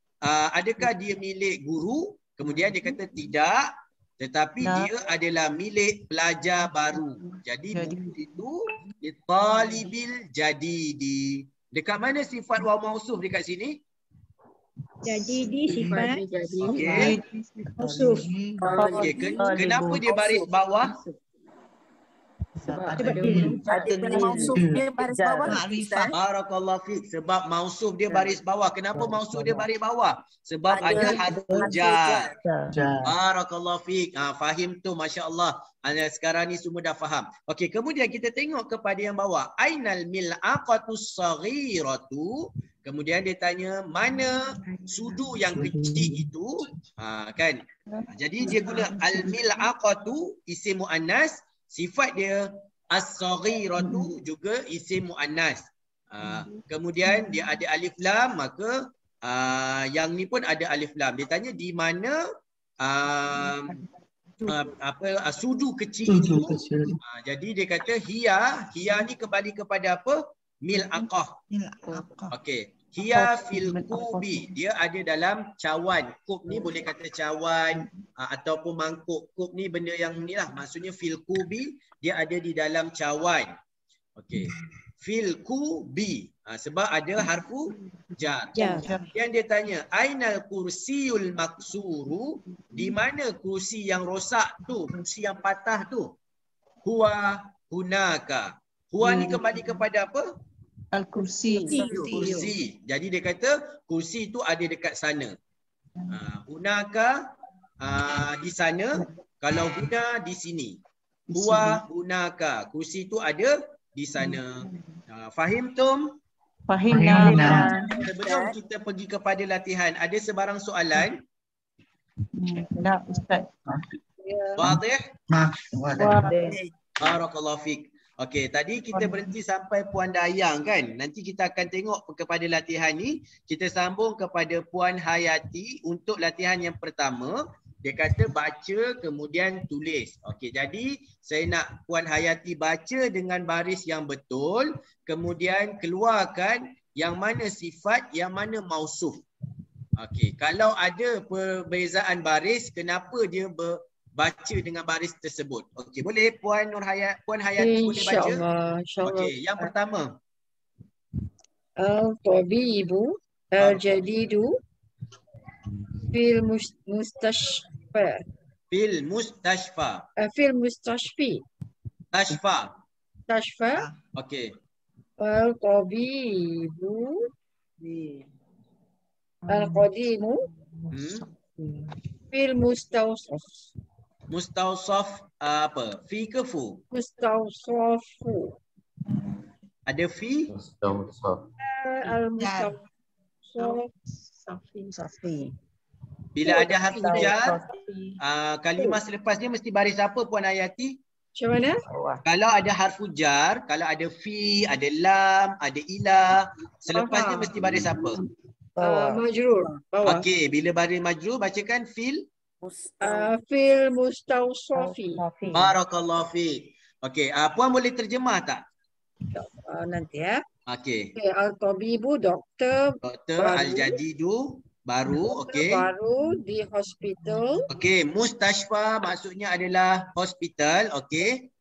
guru? Kemudian dia kata tidak, tetapi dia adalah milik pelajar baru. Jadi buku itu litalibil jadidi. Dekat mana sifat waw mausuf dekat sini? Jadidi sifat. Okey. Mausuf. Okey, kenapa dia baris bawah? Ada mausuf dia baris bawah. Barakallahu fiik. Sebab mausuf dia baris bawah. Kenapa mausuf dia baris bawah? Sebab ada harfu jar. Barakallahu fiik. Fahim tu, masya-Allah. Sekarang ni semua dah faham. Okey, kemudian kita tengok kepada yang bawah. Ainal mil'aqatus saghiratu. Kemudian dia tanya, mana sudu yang kecil itu? Kan? Jadi dia guna al-mil'aqatu isim muannas. Sifat dia as-saghiratu juga isim muannas. Kemudian dia ada alif lam, maka yang ni pun ada alif lam. Dia tanya di mana sudu kecil itu. Jadi dia kata hiya ni kembali kepada apa? Mil'aqah. Okey. Hiya fil kubi. Dia ada dalam cawan. Kub ni boleh kata cawan ataupun mangkuk. Kub ni benda yang ni lah. Maksudnya fil kubi, dia ada di dalam cawan. Okey. Fil kubi. Sebab ada harfu jar. Yang dia tanya, ainal kursiyul maksuru? Di mana kursi yang rosak tu? Kursi yang patah tu? Huwa hunaka. Huwa ni kembali kepada apa? Al-kursi. Kursi. Jadi dia kata kursi itu ada dekat sana. Hunaka di sana. Kalau huna di sini. Huwa hunaka. Kursi itu ada di sana. Fahim tum? Fahim. Sebelum kita pergi kepada latihan, ada sebarang soalan? Tak, Ustaz. Wadih? Wadih. Barakallahu fiik. Okey, tadi kita berhenti sampai Puan Dayang kan? Nanti kita akan tengok kepada latihan ni. Kita sambung kepada Puan Hayati untuk latihan yang pertama. Dia kata baca kemudian tulis. Okey, jadi saya nak Puan Hayati baca dengan baris yang betul. Kemudian keluarkan yang mana sifat, yang mana mausuf. Okey, kalau ada perbezaan baris, kenapa dia baca dengan baris tersebut? Okey, boleh Puan Hayati boleh baca? InsyaAllah. Okey, yang pertama. Al-tabibu al-jadidu fil mustashfa. Fil mustashfa. Fil mustashfi. Tashfa. Tashfa. Okey. Al-tabibu al-qadimu fil mustawsaf. Mustawsaf apa? Fi ke fu? Mustawsafu. Ada fi? Mustawsaf. Safi. Bila ada harfu jar, kalimah selepasnya mesti baris apa Puan Hayati? Macam mana? Kalau ada harfu jar, kalau ada fi, ada lam, ada ila, selepasnya mesti baris apa? Majrur. Bawah. Okey, bila baris majrur bacakan fil Fil mustawsafi. Barakallahu fiik. Okey, Puan boleh terjemah tak? Nanti ya. Okey. Al-tabibu doktor. Doktor al-jadidu baru, okey. Baru di hospital. Okey, mustashfa maksudnya adalah hospital, okey.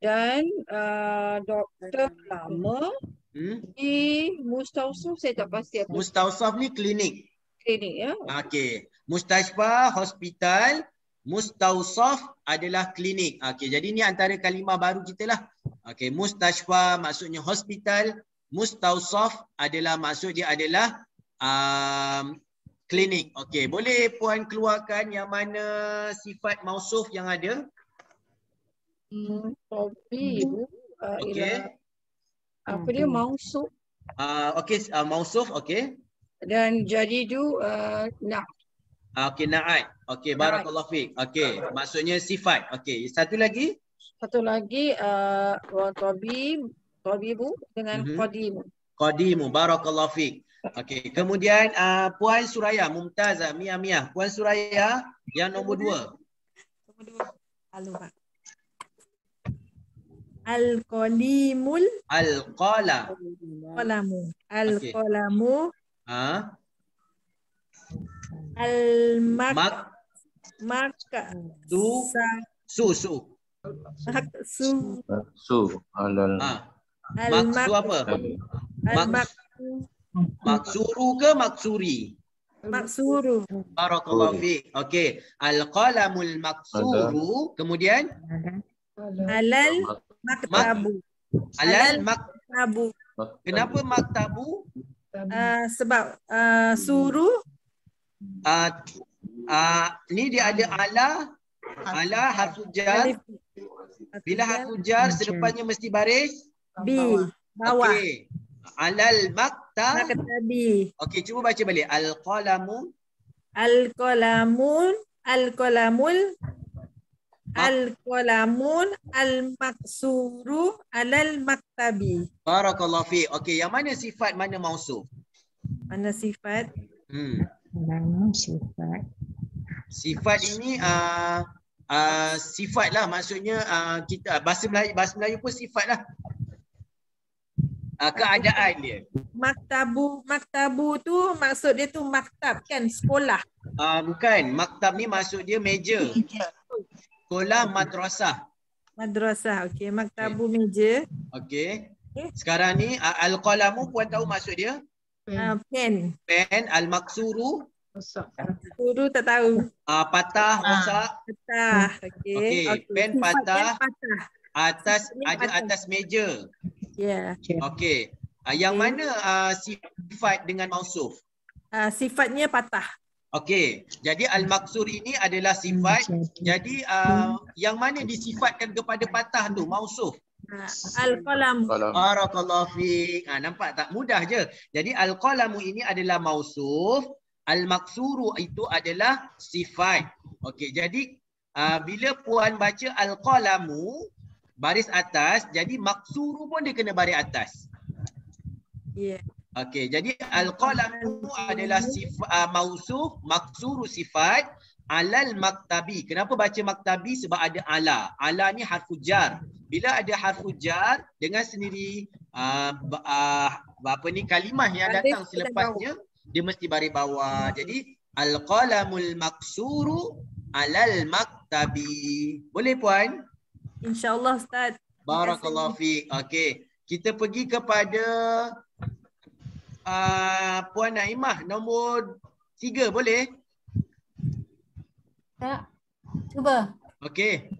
Dan doktor lama Di Mustausof saya tak pasti apa. Mustausof ni klinik. Klinik ya. Okey. Mustashfa, hospital. Mustausof adalah klinik. Okey, jadi ni antara kalimah baru kita lah. Okey, mustashfa maksudnya hospital. Mustausof adalah maksud dia adalah klinik. Okey, boleh puan keluarkan yang mana sifat mausuf yang ada? Tabib. Okey. Apa dia mausuf Okey, mausuf, okey. dan jadidu nak. Okey, na'at. Okey, barakallahu fiik. Okey, maksudnya sifat. Okey, satu lagi? Satu lagi tabibu dengan qadimu. Qadimu, barakallahu fiik. Okey, kemudian Puan Suraya, Mumtazah, Mia. Puan Suraya yang nombor 2. Al-qalimul Al-qalamu. Al-qalamu Maksu apa? Maksuru ke maksuri? Maksuru. Barakallahu fiik. Okey, al-qalamul maksuru, kemudian Alal maktabu. Alal maktabu. Kenapa maktabu? Sebab suruh ni dia ada ala harfu jar. Bila harfu jar sedepannya mesti baris B bawah. Okey. Alal maktabi. Okey, cuba baca balik. Al-qalamu Al-qalamun al-maksuru alal maktabi. Barakallahu fiik. Okey, yang mana sifat, mana mausuf? Mana sifat? Mana sifat? Sifat ini sifat lah, maksudnya kita bahasa Melayu pun sifat lah. Keadaan dia. Maktabu tu maksud dia tu maktab kan, sekolah. Bukan, maktab ni maksud dia meja. Sekolah madrasah. Madrasah, okey. Maktabu meja. Okey. Sekarang ni al-qalamu puan tahu maksud dia? Pen. Pen. Al-maksuru? Maksuru tak tahu. Patah, rosak. Patah. Okey. Pen patah. Atas ada atas meja. Ya. Okey. Yang mana sifat dengan mausuf? Sifatnya patah. Okey. Jadi al-maksur ini adalah sifat. Jadi yang mana disifatkan kepada patah tu mausuf? Al-qalam. Barakallahu fiik. Nampak tak? Mudah je. Jadi al-qalamu ini adalah mausuf. Al-maksuru itu adalah sifat. Okey. Jadi bila puan baca al-qalamu baris atas, jadi maksuru pun dia kena baris atas. Ya. Okey, jadi al-qalamu adalah sifat mausuf, maksuru sifat, alal maktabi. Kenapa baca maktabi? Sebab ada ala. Ala ni harfu jar. Bila ada harfu jar, dengan sendiri kalimah yang datang selepasnya dia mesti baris bawah. Jadi al-qalamul maksuru alal maktabi. Boleh puan? InsyaAllah Ustaz. Barakallahu fiik. Okey. Kita pergi kepada Puan Naimah nombor 3, boleh? Tak. Cuba. Okey.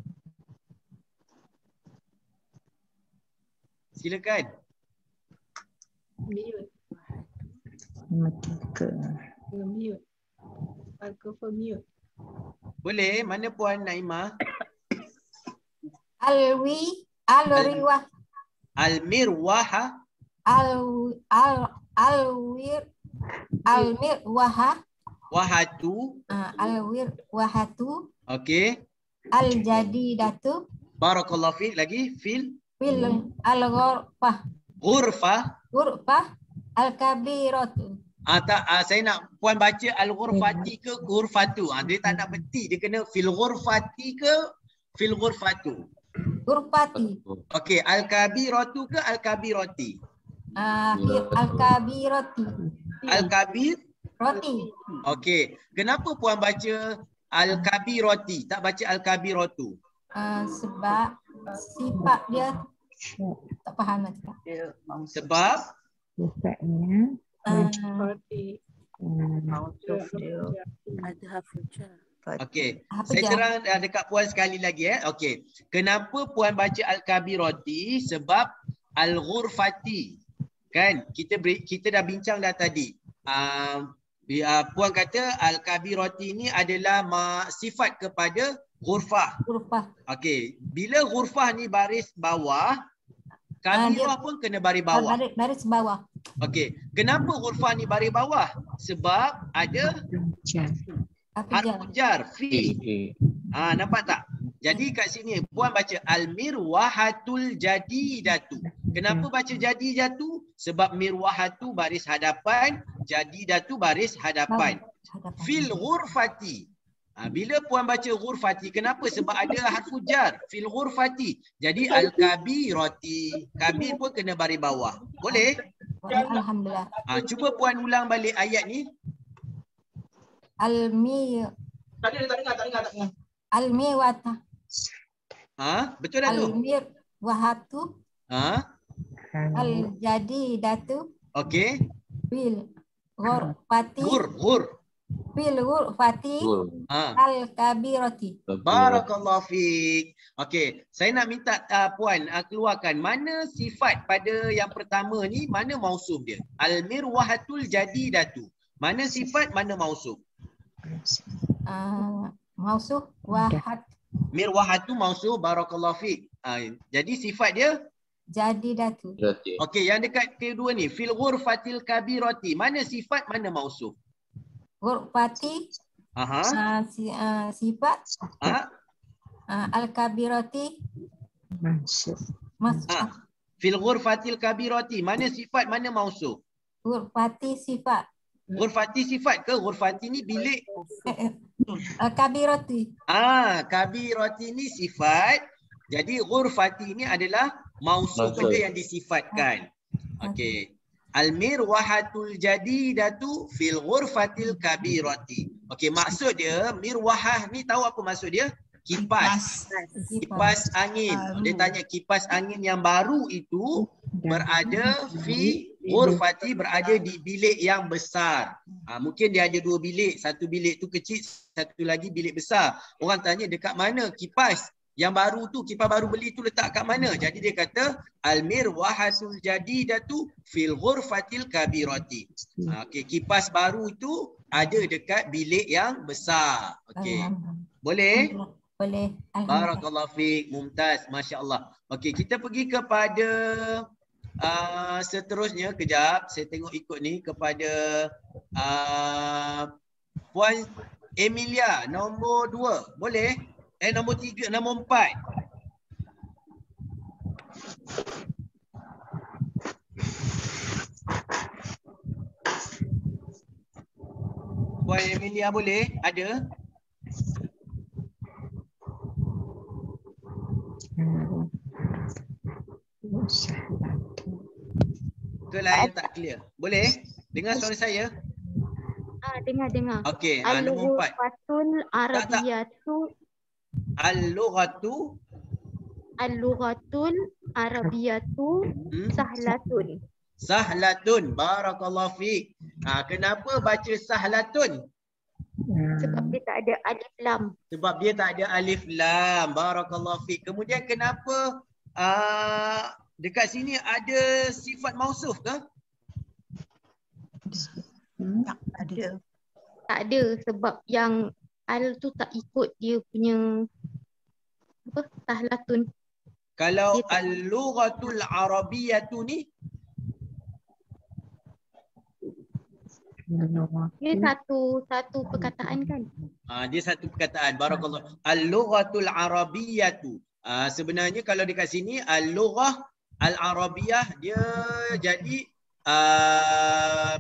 Silakan. Mute. Mute. Microphone mute. Boleh. Mana Puan Naimah? Al-mirwaha. Al-mirwaha. Wahatu. Al-wirwahatu. Okey. Al-jadidatu. Barakallahu fiik. Lagi fil. Al-ghurfah. Ghurfah. Al-kabiratu. Saya nak puan baca al-ghurfati ke ghurfatu. Dia tak nak berhenti. Dia kena fil ghurfati ke fil ghurfatu. Ghurfati. Okey, al-kabiratu ke al-kabirati? Al-kabirati. Al-kabir? Roti. Okey, kenapa puan baca al-kabirati, tak baca al-kabiratu? Sebab sifat dia Tak faham tak? Sebab sifatnya mausuf dia ada haful jar. okey. Saya terang dekat puan sekali lagi okey. Kenapa puan baca al-kabirati? Sebab al-ghurfati. Kan? Kita dah bincang dah tadi. Puan kata al-kabirati ini adalah sifat kepada ghurfah. Okey. Bila ghurfah ni baris bawah, kabirah pun kena baris bawah. Baris bawah. Okey. Kenapa ghurfah ni baris bawah? Sebab ada harfu jar fi. Nampak tak? Jadi kat sini puan baca al-mirwahatul jadidatu. Kenapa baca jadidatu? Sebab mirwahatu baris hadapan, jadidatu baris hadapan. Fil ghurfati. Bila puan baca ghurfati, kenapa? Sebab ada harfu jar fil ghurfati. Jadi al-kabirati. Kabir pun kena baris bawah. Boleh? Alhamdulillah. Cuba puan ulang balik ayat ni. Tak dengar. Al-miwata. Betul tak tu? Al-mirwahatu. Al-jadidatu. Okey. Fil ghurfati. Fil ghurfati. Al-kabirati. Barakallahu fiik. Okey, saya nak minta puan keluarkan mana sifat pada yang pertama ni, mana mausuf dia? Al-mirwahatul jadidatu. Mana sifat, mana mausuf? Mausuf wahat. Mirwahatu mausuf, barakallahu fiik. Jadi sifat dia jadidatu. Okey, yang dekat kedua ni fil ghurfatil kabirati. Mana sifat, mana mausuf? Ghurfati. Sifat. Al-kabirati. Mansub. Fil ghurfatil kabirati. Mana sifat, mana mausuf? Ghurfati sifat. Ghurfati sifat ke? Ghurfati ni bilik. Kabirati. Kabirati ni sifat. Jadi ghurfati ni adalah mausuf juga yang disifatkan. Okey. Al-mirwahatul jadidatu fil ghurfatil kabirati. Okey, maksud dia mirwahah ni tahu apa maksud dia? Kipas. Kipas angin. Dia tanya kipas angin yang baru itu berada fi ghurfati, berada di bilik yang besar. Mungkin dia ada dua bilik, satu bilik tu kecil, satu lagi bilik besar. Orang tanya dekat mana kipas yang baru tu, kipas baru beli tu letak kat mana? Jadi dia kata al-mirwahatul jadidatu fil ghurfatil kabirati. Okey, kipas baru tu ada dekat bilik yang besar. Okey. Boleh? Boleh. Barakallahu fiik, mumtaz, masya-Allah. Okey, kita pergi kepada seterusnya. Kejap, saya tengok ikut ni kepada Puan Emilia nombor 2. Boleh? Nombor 3, nombor 4. Puan Emilia boleh? Ada? Itu lain tak clear. Boleh? Dengar suara saya? Dengar. Okey, nombor 4. Al-lughatul arabiyatu. Al-lughatul arabiyatu sahlatun. Sahlatun. Barakallahu fiik. Kenapa baca sahlatun? Sebab dia tak ada alif lam. Sebab dia tak ada alif lam. Barakallahu fiik. Kemudian kenapa dekat sini ada sifat mausuf ke? Tak ada. Tak ada sebab yang al tu tak ikut dia punya sahlatun. Kalau al-lughatul arabiyyatu ni dia satu perkataan kan? Dia satu perkataan. Barakallah. Al-lughatul arabiyyatu. Sebenarnya kalau dekat sini al-lughah al-arabiyyah dia jadi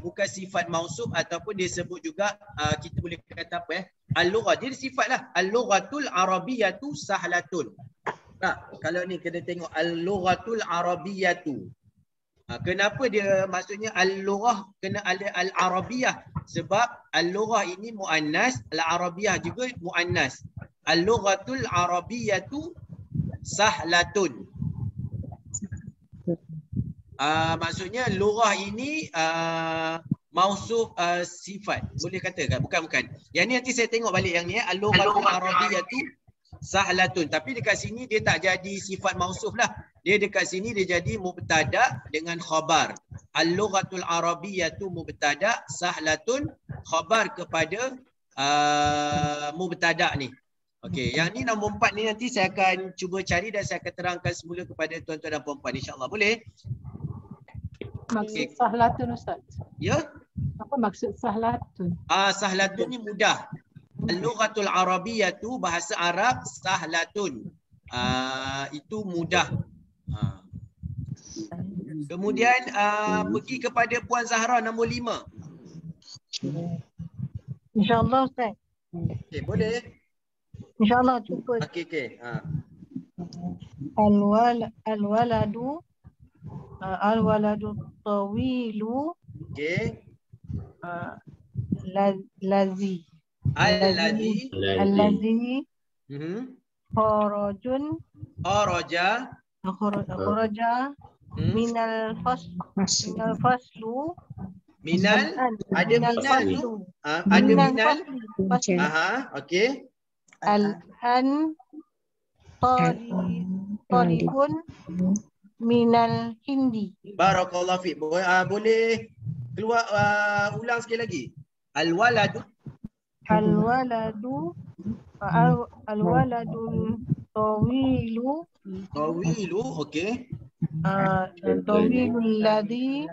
bukan sifat mausuf ataupun dia sebut juga kita boleh kata apa al-lughah. Dia sifatlah al-lughatul arabiyyatu sahlatun. Kalau ni kena tengok al-lughatul arabiyyatu. Kenapa dia maksudnya al-lughah kena ada al-arabiyyah? Sebab al-lughah ini muannas, al-arabiyyah juga muannas. Al-lughatul arabiyyatu sahlatun. Maksudnya lughah ini mausuf sifat. Boleh katakan? Bukan. Yang ni nanti saya tengok balik yang ni. Al-lughatul arabiyyatu sahlatun. Tapi dekat sini dia tak jadi sifat mausuf lah. Dia dekat sini dia jadi mubtada dengan khabar. Al-lughatul arabiyyatu mubtada sahlatun, khabar kepada mubtada ni. Okey, yang ni nombor 4 ni nanti saya akan cuba cari dan saya akan terangkan semula kepada tuan-tuan dan puan-puan, insya-Allah. Boleh? Maksud sahlatun Ustaz. Ya? Apa maksud sahlatun? Sahlatun ni mudah. Al-lughatul arabiyyatu, bahasa Arab, sahlatun. Itu mudah. Kemudian pergi kepada Puan Zahra nombor 5. InsyaAllah Ustaz. Okey, boleh. InsyaAllah cuba. Okey. Al-waladu tawilu. Okey. Allazi. Kharaja minal faslu. Minal, ada minal. Ada minal. Okey. Al-an talibun minal hindi. Barakallahu fiik. Boleh keluar ulang sekali lagi. Al-waladu tawilu. Okey. Tawilul ladhi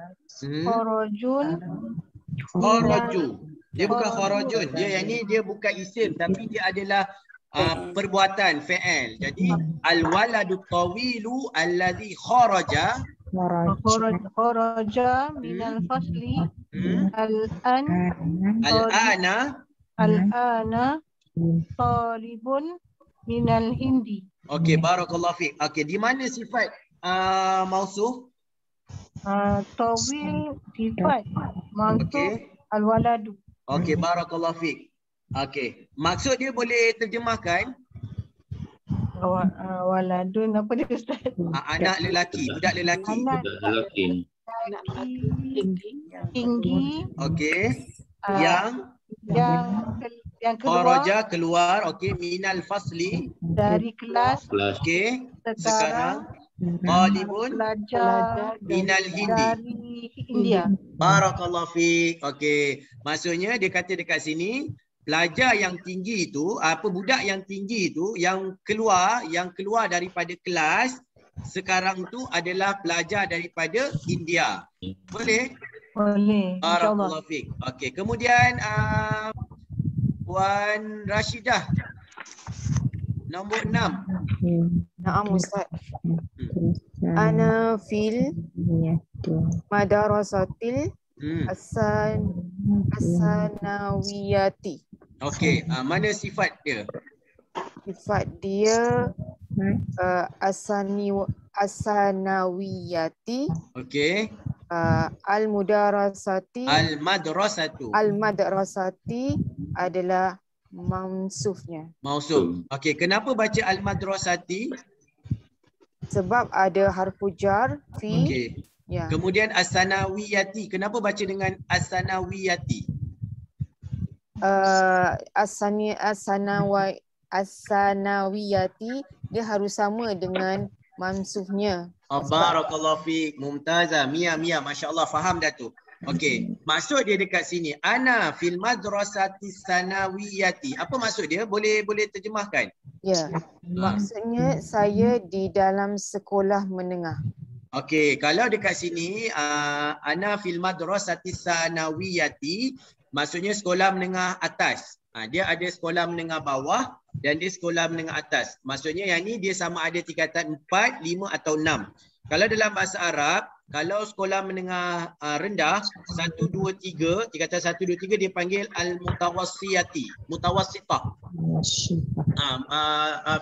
kharajun. Dia bukan kharajun. Dia yang ni dia bukan isim tapi dia adalah perbuatan fi'il. Jadi al-waladu tawilu alladhi kharaja minal fasli. Al-ana talibun minal hindi. Okey, barakallahu fiik. Okey, di mana sifat mausuf? Tawil sifat mausuf al-waladu. Okey, barakallahu fiik. Okey, maksud dia boleh terjemahkan? Waladun apa dia Ustaz? Anak lelaki, budak lelaki. Anak tinggi. Okey. Yang keluar, okey, minal fasli, dari kelas. Okey. Sekarang talibun minal hindi. Dari India. Barakallahu fiik. Okey. Maksudnya dia kata dekat sini pelajar yang tinggi itu, budak yang tinggi itu yang keluar daripada kelas sekarang tu adalah pelajar daripada India. Boleh? Boleh. Barakallahu fiik. Okey, kemudian Puan Rashidah nombor 6. Naam Ustaz. Ana fil madarasatil asanawiyati. Okey, mana sifat dia? Sifat dia asanawiyati. Okey. Al-mudarasati. Al-madrasati adalah mausufnya. Mausuf. Okey, kenapa baca al-madrasati? Sebab ada harfu jar fi. Okey. Ya. Kemudian as-sanawiyati. Kenapa baca dengan as-sanawiyati? As-sanawiyati dia harus sama dengan mansufnya. Barakallahu fiik. Mumtazah. Mia, masya-Allah, faham dah tu. Okey, maksud dia dekat sini ana fil madrasati sanawiyati. Apa maksud dia? Boleh terjemahkan? Ya. Maksudnya saya di dalam sekolah menengah. Okey, kalau dekat sini ana fil madrasati sanawiyati, maksudnya sekolah menengah atas. Dia ada sekolah menengah bawah dan dia sekolah menengah atas. Maksudnya yang ni dia sama ada tingkatan 4, 5 atau 6. Kalau dalam bahasa Arab, kalau sekolah menengah rendah 1, 2, 3, tingkatan 1, 2, 3 dia panggil al-mutawassiyati, mutawassitah.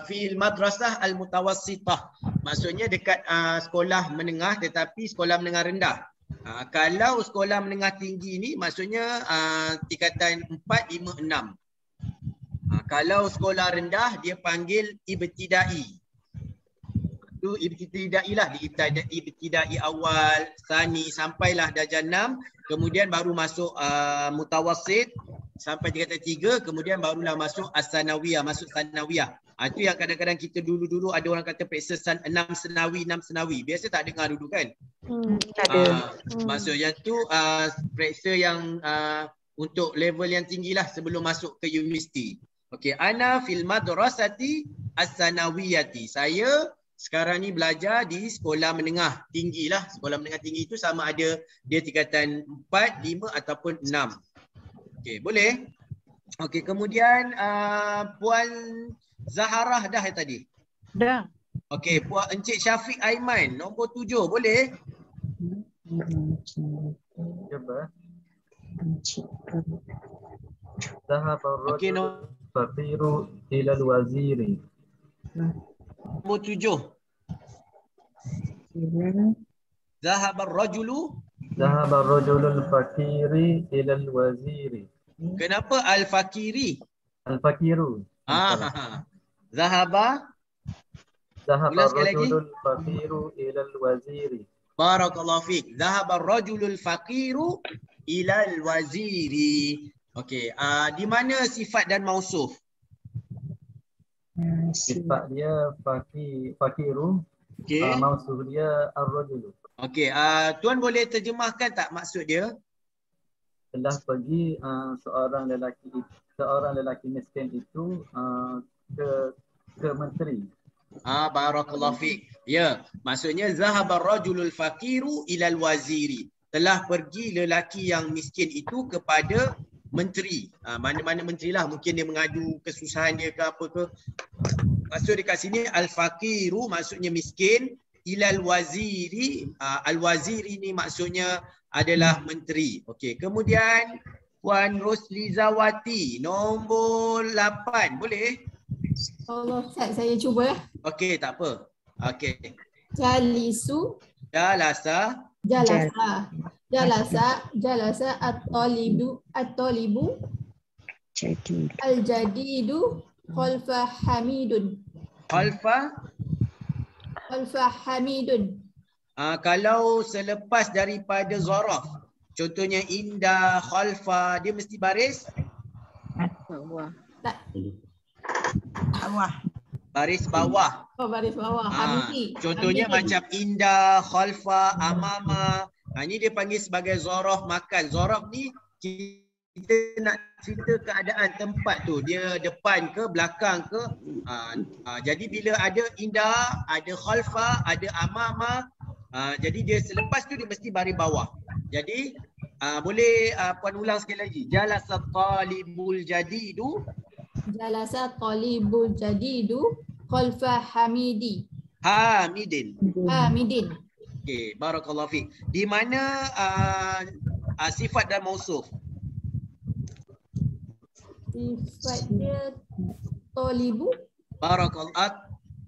Fil madrasah al-mutawassitah. Maksudnya dekat sekolah menengah tetapi sekolah menengah rendah. Kalau sekolah menengah tinggi ni maksudnya tingkatan 4, 5, 6. Kalau sekolah rendah dia panggil ibtidai. Itu ibtidai lah, ibtidai awal, sani sampailah darjah 6, kemudian baru masuk mutawassit sampai tingkatan 3, kemudian barulah masuk as-sanawiyah, masuk sanawiyah. Itu yang kadang-kadang kita dulu ada orang kata periksa 6 senawi. Biasa tak dengar dulu kan? Maksudnya tu periksa yang untuk level yang tinggi lah sebelum masuk ke universiti. Okey, ana fil madrasati as-sanawiyati. Saya sekarang ni belajar di sekolah menengah tinggi lah. Sekolah menengah tinggi itu sama ada dia tingkatan 4, 5 ataupun 6. Okey, boleh? Okey, kemudian Puan Zaharah dah tadi? Dah. Okey, Puan Encik Syafiq Aiman, nombor 7, boleh? Coba. Zahaba ar-rajulu faqiru ila al-waziri. Nombor 7. Zahaba ar-rajulu al-faqiri ila al-waziri. Kenapa al-fakiri? Al-fakiru. Zahaba ar-rajulu al-faqiru ila al-waziri. Barakallahu fiik. Zahaba ar-rajulu al-faqiru ila al-waziri. Okey, di mana sifat dan mausuf? Sifat dia fakiru. Okey. Mausuf dia ar-rajulu. Okey, tuan boleh terjemahkan tak maksud dia? Telah pergi seorang lelaki miskin itu ke menteri. Barakallahu fiik. Ya, maksudnya zahabar rajulul faqiru ilal waziri. Telah pergi lelaki yang miskin itu kepada menteri. Mana-mana menteri lah, mungkin dia mengadu kesusahan dia ke apa ke. Maksud dekat sini al-faqiru maksudnya miskin, ilal waziri, al-waziri ni maksudnya adalah menteri. Okey, kemudian Puan Roslizawati nombor 8, boleh? Allah, Ustaz, saya cuba. Okey, tak apa. Okey. Jalisu. Jalasa at-talibu al-jadidu khalfa hamidun. Khalfa hamidun. Kalau selepas daripada zaraf, contohnya inda, khalfa, dia mesti baris bawah. Baris bawah. Oh, baris bawah. Hamidi. Contohnya macam inda, khalfa, amama. Ini dia panggil sebagai zaraf makan. Zaraf ni kita nak cerita keadaan tempat tu. Dia depan ke, belakang ke. Jadi bila ada inda, ada khalfa, ada amama. Jadi dia selepas tu dia mesti baris bawah. Jadi boleh Puan ulang sekali lagi. Jalasa talibul jadidu. Jalasa talibul jadidu khalfa hamidin. Okey, barakallahu fiik. Di mana sifat dan mausuf? Sifat dia talibu. Barakallahu.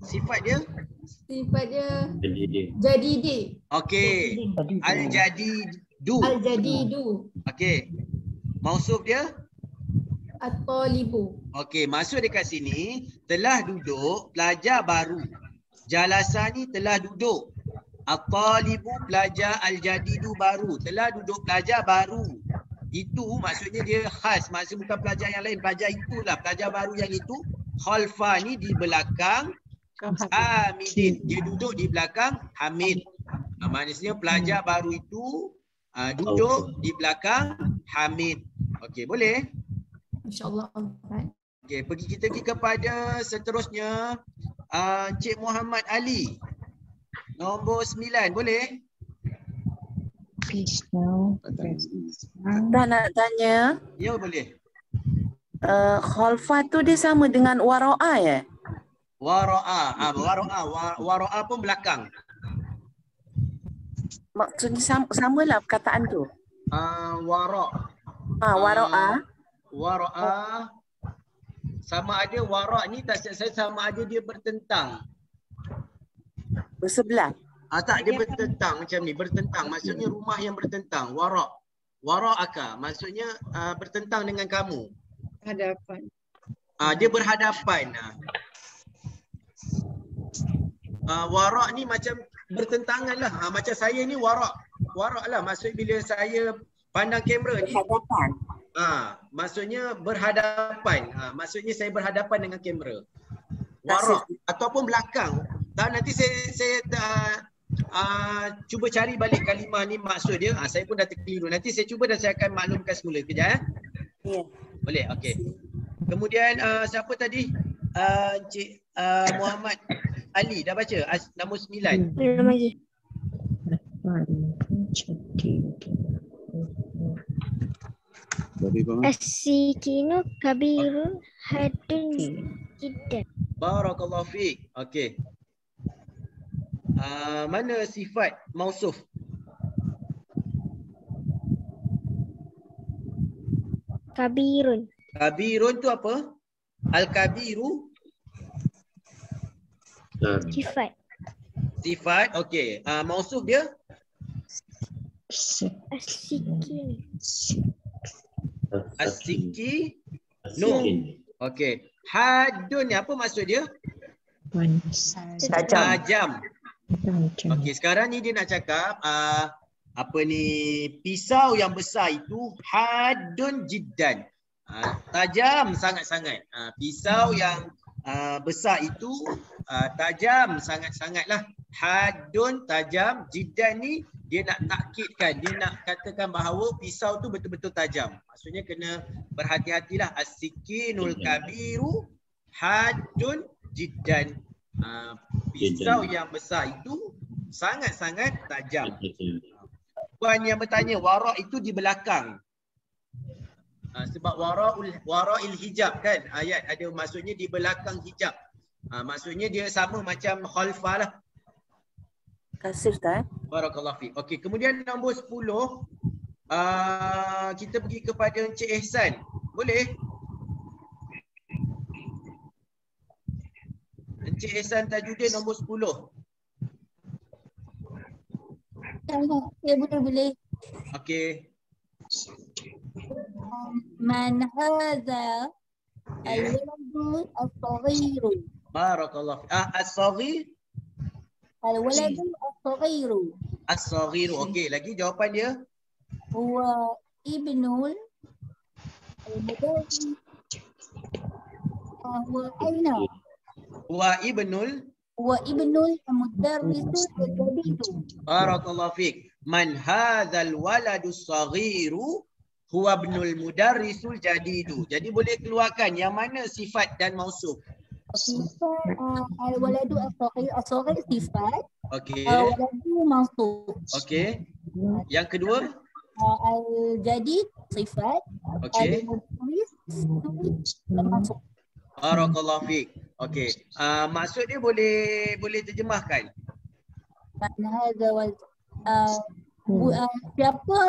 Sifat dia? Sifat dia jadidi. Okey. Al-jadidu. Okey. Mausuf dia? At-talibu. Okey, maksud dekat sini telah duduk pelajar baru. Jalasa ni telah duduk. At-talibu pelajar, al-jadidu baru. Telah duduk pelajar baru. Itu maksudnya dia khas. Maksud bukan pelajar yang lain. Pelajar itulah. Pelajar baru yang itu. Khalfa ni di belakang Hamidin. Dia duduk di belakang Hamid. Maksudnya pelajar baru itu duduk di belakang Hamid. Okey, boleh? InsyaAllah. Okey, kita pergi kepada seterusnya Encik Muhammad Ali. Nombor 9, boleh? Dah nak tanya. Ya, boleh. Khalfa tu dia sama dengan wara'a ya? Wara'a pun belakang. Maksudnya samalah perkataan tu. Wara'a. Wara'a sama ada wara' ni tak saya sama ada dia bertentang. Bersebelah. Tak, dia bertentang macam ni, bertentang. Maksudnya rumah yang bertentang, wara'. Wara'aka maksudnya bertentang dengan kamu. Hadapan. Dia berhadapan. warak ni macam bertentangan lah. Macam saya ni warak lah. Maksud bila saya pandang kamera ni. Berhadapan. Maksudnya berhadapan. Maksudnya saya berhadapan dengan kamera. Warak ataupun belakang. Nanti saya cuba cari balik kalimah ni maksud dia. Saya pun dah terkeliru. Nanti saya cuba dan saya akan maklumkan semula. Kejap Ya. Boleh? Okey. Kemudian siapa tadi? Encik Muhammad Ali dah baca nombor 9. Belum lagi. As-sikinu kabiru hadun jiddan. Barakallahu fiik. Okey. Mana sifat mausuf? Kabirun. Kabirun tu apa? Al-kabiru Sifat. sifat. Okey. Mausuf dia? As-sikinu. As-siki no. Okey. Hadun ni apa maksud dia? Tajam. Okey, sekarang ni dia nak cakap apa ni, pisau yang besar itu hadun jiddan. Tajam sangat-sangat. Pisau yang besar itu tajam sangat-sangatlah. Hadun tajam, jiddan ni dia nak takkidkan, dia nak katakan bahawa pisau tu betul-betul tajam. Maksudnya kena berhati-hatilah. As-sikinul kabiru hadun jiddan. Pisau yang besar itu sangat-sangat tajam. Puan yang bertanya, warak itu di belakang. Sebab wara'il hijab kan, ayat ada maksudnya di belakang hijab. Maksudnya dia sama macam khalfah lah. Kasih Ustaz. Barakallahu fiik. Okey, kemudian nombor 10 kita pergi kepada Encik Ihsan. Boleh? Encik Ihsan Tajuddin nombor 10. Ya, boleh. Okey. Man hadha al-waladu as-saghiru. Barakallahu fiik. As-saghir? Al-waladu as-saghiru. As-saghiru. Okey, lagi jawapan dia? Huwa ibnul al-mudarris. Huwa aina? Huwa ibnul al-mudarrisul al-jadidu. Barakallahu fiik. Man hadzal waladus saghiru huwa ibnul mudarrisul jadidu. Jadi boleh keluarkan yang mana sifat dan mausuf. Sifat al-waladu as-saghir, as-saghir sifat. Okey. Al-waladu mausuf. Okey. Yang kedua? Al-jadid sifat. Okey. Al-mudarris mausuf. Barakallahu fiik. Okey. Maksud dia boleh terjemahkan. Man hadza wal siapa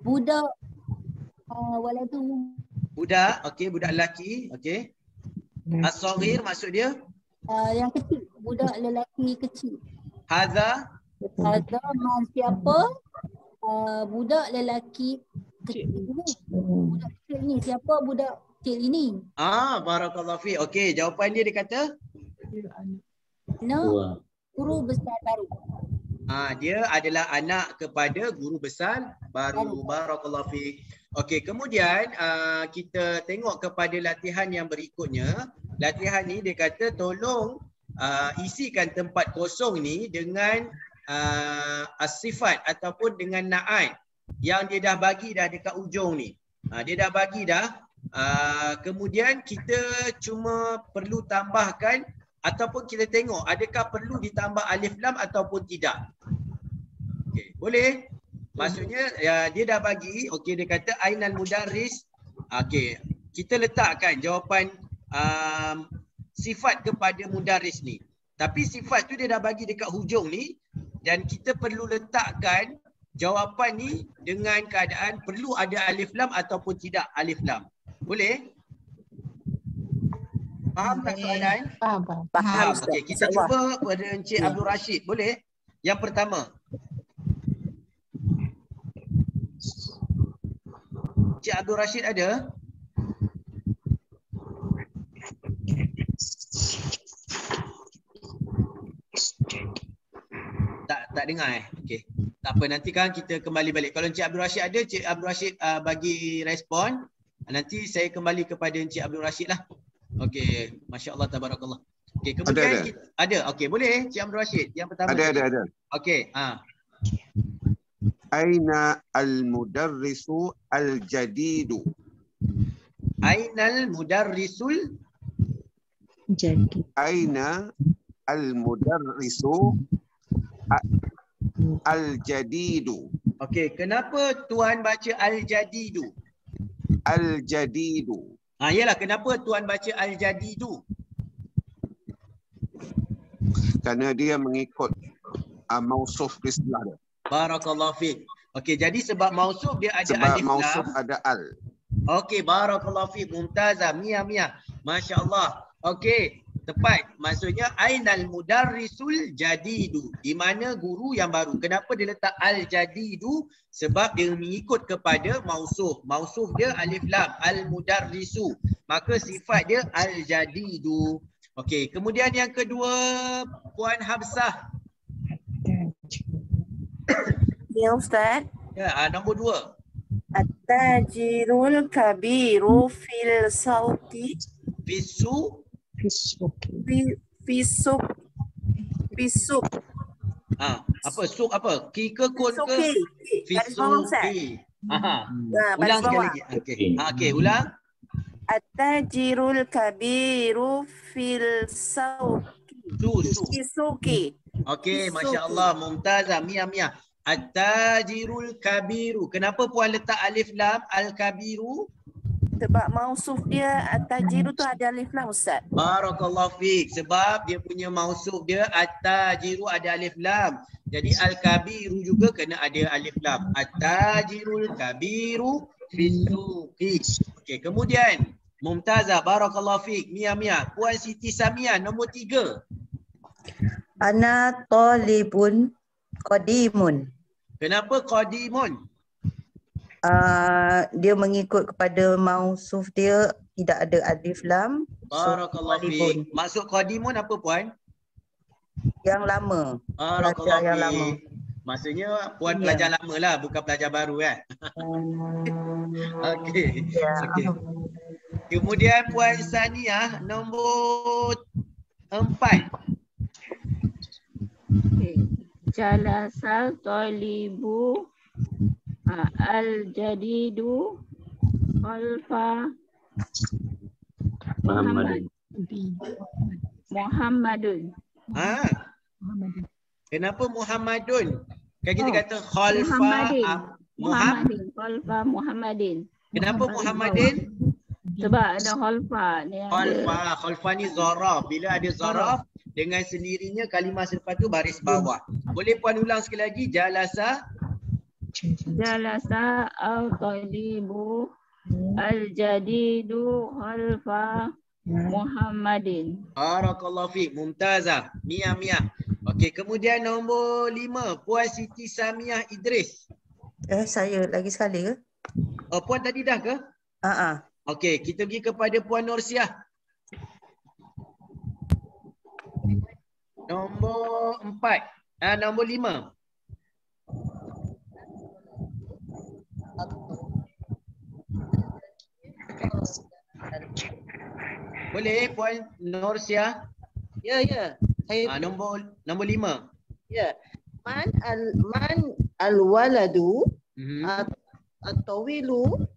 budak waladu. Budak, okey, budak lelaki, okey. As-saghir maksud dia? Yang kecil, budak lelaki kecil. Hadza man siapa budak lelaki kecil ini. Budak kecil ni, siapa budak kecil ini? Barakallahu fiik. Okey, jawapan dia kata? No, guru besar baru. Dia adalah anak kepada guru besar baru. Barakallahu fiik. Okey, kemudian kita tengok kepada latihan yang berikutnya. Latihan ni dia kata tolong isikan tempat kosong ni dengan as-sifat ataupun dengan na'at yang dia dah bagi dah dekat ujung ni. Dia dah bagi dah. Kemudian kita cuma perlu tambahkan ataupun kita tengok adakah perlu ditambah alif lam ataupun tidak. Okey, boleh? Maksudnya dia dah bagi, okey, dia kata ainal mudarris. Okey, kita letakkan jawapan sifat kepada mudarris ni. Tapi sifat tu dia dah bagi dekat hujung ni dan kita perlu letakkan jawapan ni dengan keadaan perlu ada alif lam ataupun tidak alif lam. Boleh? Faham tak soalan? Faham. Okey, kita cuba pada Encik Abdul Rashid. Boleh? Yang pertama. Encik Abdul Rashid ada? tak dengar Okey. Tak apa, nanti kan kita kembali balik. Kalau Encik Abdul Rashid ada, Encik Abdul Rashid bagi respon. Nanti saya kembali kepada Encik Abdul Rashid lah. Okey, masya-Allah tabarakallah. Okey, kemudian ada. Okey, boleh Encik Abdul Rashid yang pertama. Ada. Okey, Aina al-mudarrisu al-jadidu. Ainal mudarrisul Jadi. Aina al-mudarrisu al-jadidu. Okey, kenapa tuan baca al-jadidu? Al-jadidu. Yalah, kenapa tuan baca al-jadidu? Kerana dia mengikut mausuf istilah dia. Barakallahu fiik. Okey, jadi sebab mausuf dia ada Sebab alif mausuf lam. ada al. Okey, barakallahu fiik. Mumtazah, Mia. Masya-Allah. Okey, tepat. Maksudnya ainal mudarrisul jadidu. Di mana guru yang baru. Kenapa dia letak al-jadidu? Sebab dia mengikut kepada mausuf. Mausuf dia alif lam, al-mudarrisu. Maka sifat dia al-jadidu. Okey, kemudian yang kedua, Puan Habsah. Ya Ustaz. Ya, nombor 2. At-tajirul kabiru fil sauki Fisuk. Fisuk. Apa suk apa? Ki ke kun ke? Fisuki. Ulang sekali lagi. Okey, ulang. At-tajirul kabiru fil sauki. Fisuki. Okey, masya-Allah, mumtazah, Mia. At-tajirul kabiru. Kenapa puan letak alif lam al-kabiru? Sebab mausuf dia at-tajiru tu ada alif lam Ustaz. Barakallahu fiik. Sebab dia punya mausuf dia at-tajiru ada alif lam. Jadi al-kabiru juga kena ada alif lam. At-tajirul kabiru fisuki. Okey, kemudian Mumtazah, barakallahu fiik. Mia. Puan Siti Samia nombor 3. Ana talibun qadimun. Kenapa qadimun? Dia mengikut kepada mausuf dia, tidak ada alif lam. Barakallahu fiik. Maksud qadimun apa puan? Yang lama. Barakallahu yang lama. fiik. Maksudnya puan pelajar lama lah, bukan pelajar baru kan? Okey. Okey. Kemudian puan Saniah nombor 4. Jalasal talibu al-jadidu khalfa Muhammadun. Kenapa Muhammadun? Kan kita kata khalfa Muhammadin. Kenapa Muhammadin? Sebab ada khalfa. Khalfa ni zaraf. Bila ada zaraf, dengan sendirinya kalimah selepas tu baris bawah. Boleh puan ulang sekali lagi? Jalasa al-talibu al-jadidu khalfa Muhammadin. Barakallahu fiik. Mumtazah. Mia. Okey, kemudian nombor 5, Puan Siti Samiah Idris. Saya lagi sekali ke? Puan tadi dah ke? Okey, kita pergi kepada Puan Nursiah. Nombor 4. Nombor 5. Boleh Puan Nursiah? Ya. Saya nombor 5. Ya. Man al-waladu at-tawilu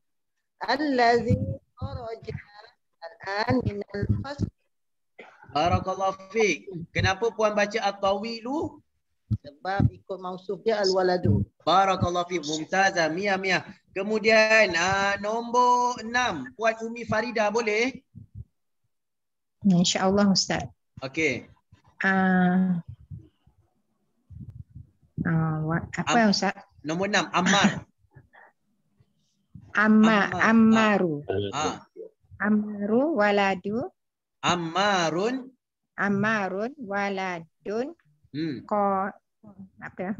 allazi kharaja al-an min al-fasl. Barakallahu fiik. Kenapa puan baca at-tawilu? Sebab ikut mausuf dia al-waladu. Barakallahu fiik. Mumtazah. Mia. Kemudian nombor 6, Puan Umi Farida boleh? InsyaAllah Ustaz. Okey. Apa Ustaz? Nombor 6, Ammar. Ammaru. Ammaru waladu. Ammarun waladun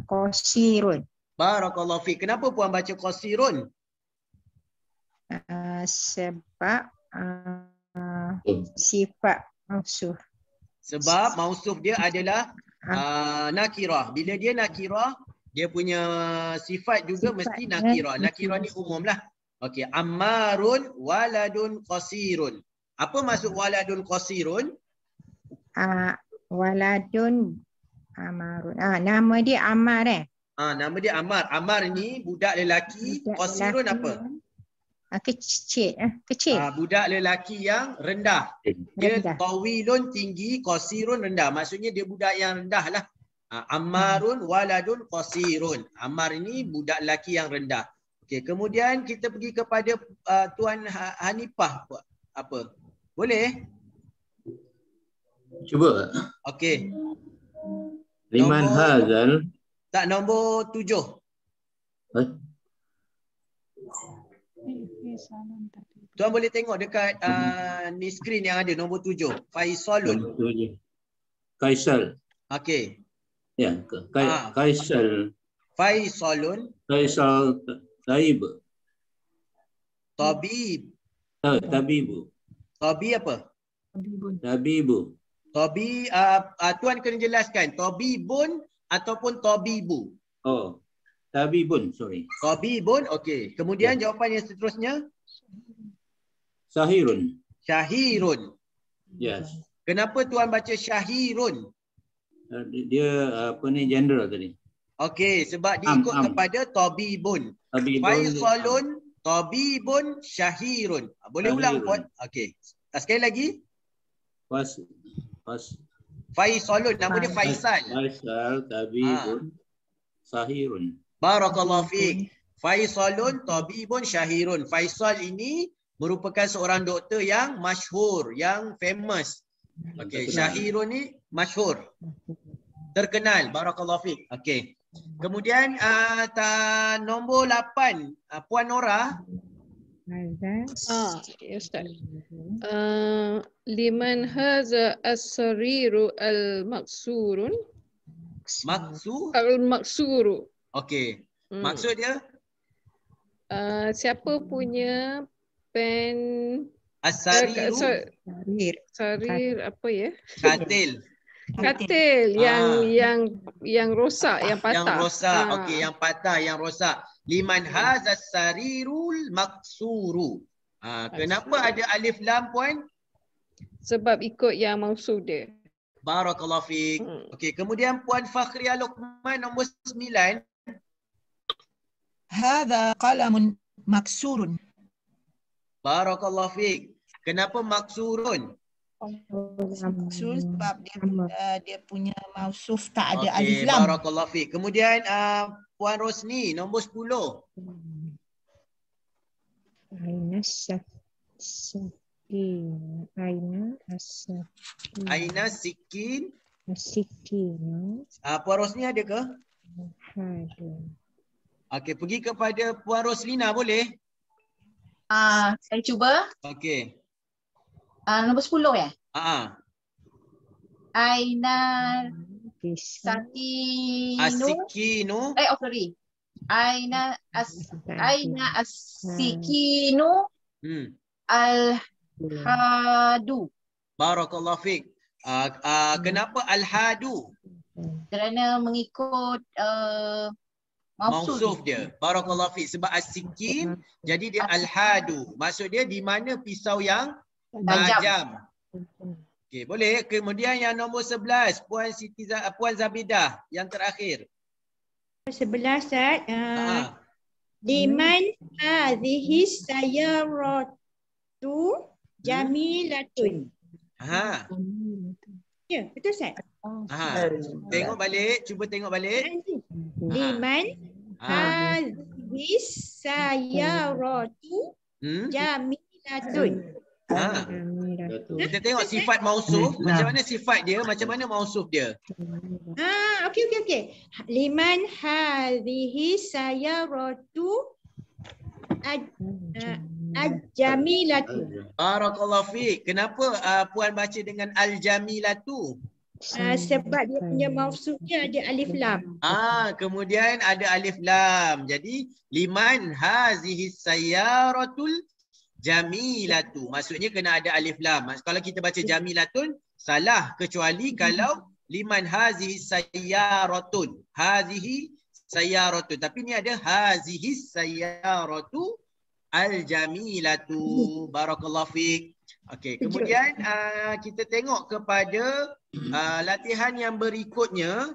qasirun. Barakallahu fiik. Kenapa puan baca qasirun? Sebab sifat mausuf. Sebab mausuf dia adalah nakirah. Bila dia nakirah, dia punya sifat juga mesti nakirah. Nakirah ni umum lah. Okey, Ammarun waladun qasirun. Apa maksud waladun qasirun? Waladun Amarun. Nama dia Ammar Nama dia Ammar. Ammar ni budak lelaki. Qasirun apa? Kecil. Budak lelaki yang rendah. Dia tawilun tinggi, qasirun rendah. Maksudnya dia budak yang rendah lah. Ammarun waladun qasirun. Ammar ini budak lelaki yang rendah. Okey, kemudian kita pergi kepada Tuan Hanifah. Apa? Boleh? Cuba. Okey. Liman hazal. Tak, nombor 7. Tuan boleh tengok dekat ni skrin yang ada nombor 7. Faisalun. Kaisal. Okey. Ya, Kaisal. Faisalun. Kaisal Taib. Tabib. Tabibu. Tabi apa? Tabibu. Tabi, Tuan kena jelaskan. Tabibun ataupun tabibu? Oh, tabibun, sorry. Tabibun, okey. Kemudian jawapan yang seterusnya? Syahirun. Syahirun. Yes. Kenapa Tuan baca syahirun? Dia apa ni, general tadi. Okey, sebab dia ikut kepada tabibun. Faisalun, tabibun, syahirun. Boleh ulang Puan? Okey. Sekali lagi. Faisalun, nama dia Faisal. Faisal, tabibun, syahirun. Barakallahu fiik. Faisalun, tabibun, syahirun. Faisal ini merupakan seorang doktor yang masyhur, yang famous. Okey, syahirun ni masyhur. Terkenal. Barakallahu fiik. Okey. Kemudian nombor 8, Puan Nora. Ya Ustaz. Liman haza as-sariru al-maksurun. Al-maksuru. Okey. Maksud dia? Siapa punya pen as-sariru? Sarir apa ya? Katil. Katil yang rosak, yang patah. Yang rosak. Okey, yang patah, yang rosak. Liman hazas sarirul maksuru. Kenapa ada alif lam Puan? Sebab ikut yang maksud dia. Barakallahu fiik. Okey, kemudian Puan Fakhria Luqman nombor 9. Hadza qalamun maksurun. Barakallahu fiik. Kenapa maksurun? Maksur sebab dia punya mausuf tak ada alif lam. Barakallahu fiik. Kemudian Puan Rosni nombor 10. Aina sikin. Puan Rosni ada ke? Okey, pergi kepada Puan Roslina boleh? Saya cuba. Okey. Nombor 10 ya? Aina Asikinu. Sorry. Aina as-sikinu al-hadu. Barakallahu fiik. Kenapa al-hadu? Kerana mengikut mausuf dia. Barakallahu fiik. Sebab as-sikin jadi dia al-hadu. Maksud dia di mana pisau yang tajam. Okey, boleh. Kemudian yang nombor 11, Puan Zabidah yang terakhir. 11 Ustaz. Liman hadhihi sayyaratu jamilatun. Ya, betul Ustaz. Tengok balik, cuba tengok balik. Liman hadhihi sayyaratu jamilatun. Kita tengok sifat mausuf, macam mana sifat dia, macam mana mausuf dia. Okey. Liman hadhihi sayyaratu al-jamilatu. Barakallahu fiik. Kenapa Puan baca dengan al-jamilatu? Sebab dia punya mausufnya ada alif lam. Kemudian ada alif lam. Jadi liman hazihi sayyaratul jamilatu. Maksudnya kena ada alif lam. Kalau kita baca jamilatun salah, kecuali kalau liman hazihi sayyaratun. Hazihi sayyaratun. Tapi ni ada hazihi sayyaratu al-jamilatu. Barakallahu fiik. Okey, kemudian kita tengok kepada latihan yang berikutnya.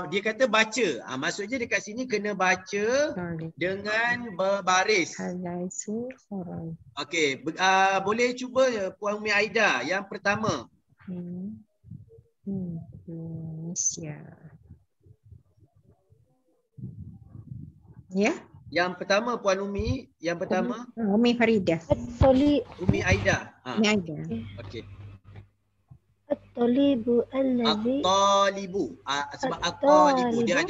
Dia kata baca. Maksudnya dekat sini kena baca dengan berbaris. Okey, boleh cuba Puan Umi Aida yang pertama. Ya. Yang pertama Puan Umi, yang pertama Umi Faridah. Umi Aida. Umi Aida. Okey. At-talibu allazi At-talibu. Sebab at-talibu dia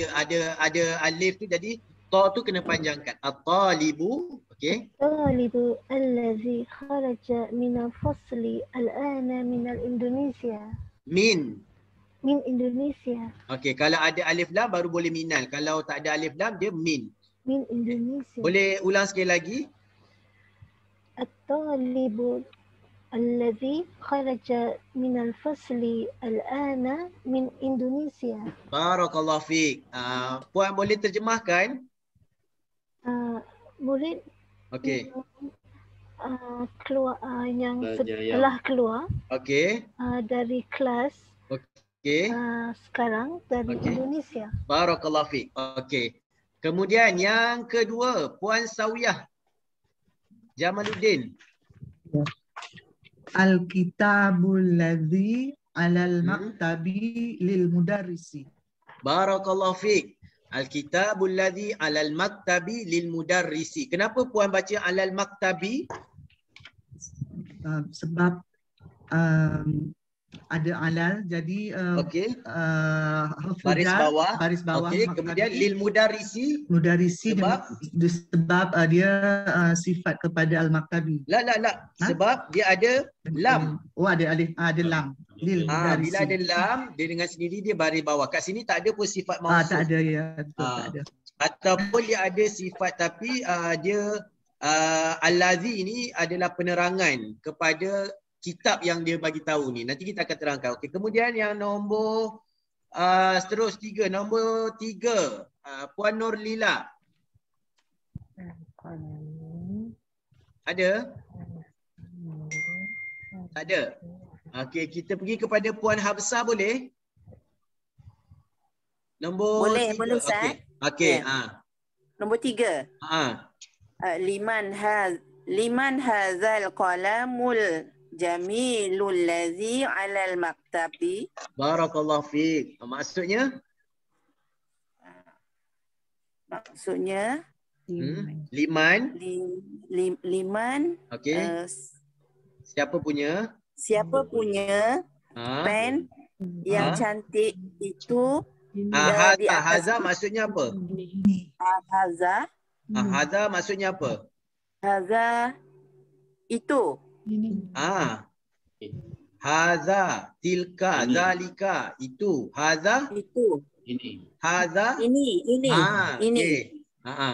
ada alif tu, jadi ta tu kena panjangkan. At-talibu. Okey. At-talibu allazi kharaja min al-fasli al-ana min al-Indonesia. Min Indonesia. Okey, kalau ada alif lam baru boleh minal. Kalau tak ada alif lam dia min. Min Indonesia. Boleh ulang sekali lagi? At-talibu allazi kharaja min al-fasli al-ana min Indonesia. Barakallahu fiik. Puan boleh terjemahkan? Murid Okey. Keluar yang Belajar setelah keluar Okey. dari kelas Okey. sekarang dari Okey. Indonesia. Barakallahu fiik. Okey. Kemudian yang kedua, Puan Sawiyah Jamaluddin. Al-kitabul ladzi 'alal maktabi lil mudarrisi. Barakallahu fiik. Al-kitabul ladzi 'alal maktabi lil mudarrisi. Kenapa Puan baca 'alal maktabi? Sebab ada alal, jadi baris bawah. Okey, maktabi. kemudian lil mudarrisi. Mudarrisi Sebab dia sifat kepada al-maktabi. La. Sebab dia ada lam. Oh, ada alif, ada lam. Lil mudarrisi. Bila ada lam, dia dengan sendiri dia baris bawah. Kat sini tak ada pun sifat mausuf. Tak ada, ya. Betul, tak ada. Ataupun dia ada sifat tapi dia al-ladzi ini adalah penerangan kepada kitab yang dia bagi tahu ni. Nanti kita akan terangkan. Okey, kemudian yang nombor terus 3, nombor 3, Puan Nurlila. Ada? Tak ada. Okey, kita pergi kepada Puan Hafsah boleh? Nombor Boleh, 3. boleh Ustaz. Okey, Nombor 3. Liman hadzal qalamul jamilul ladzi 'alal maktabi. Barakallahu fiik. Maksudnya? Liman. Okey. Siapa punya? Pen yang cantik itu. Haza maksudnya apa? Haza maksudnya apa? Haza itu. Haza, tilka, zalika, itu. Haza? Itu. Ini. Haza? Ini. Okay.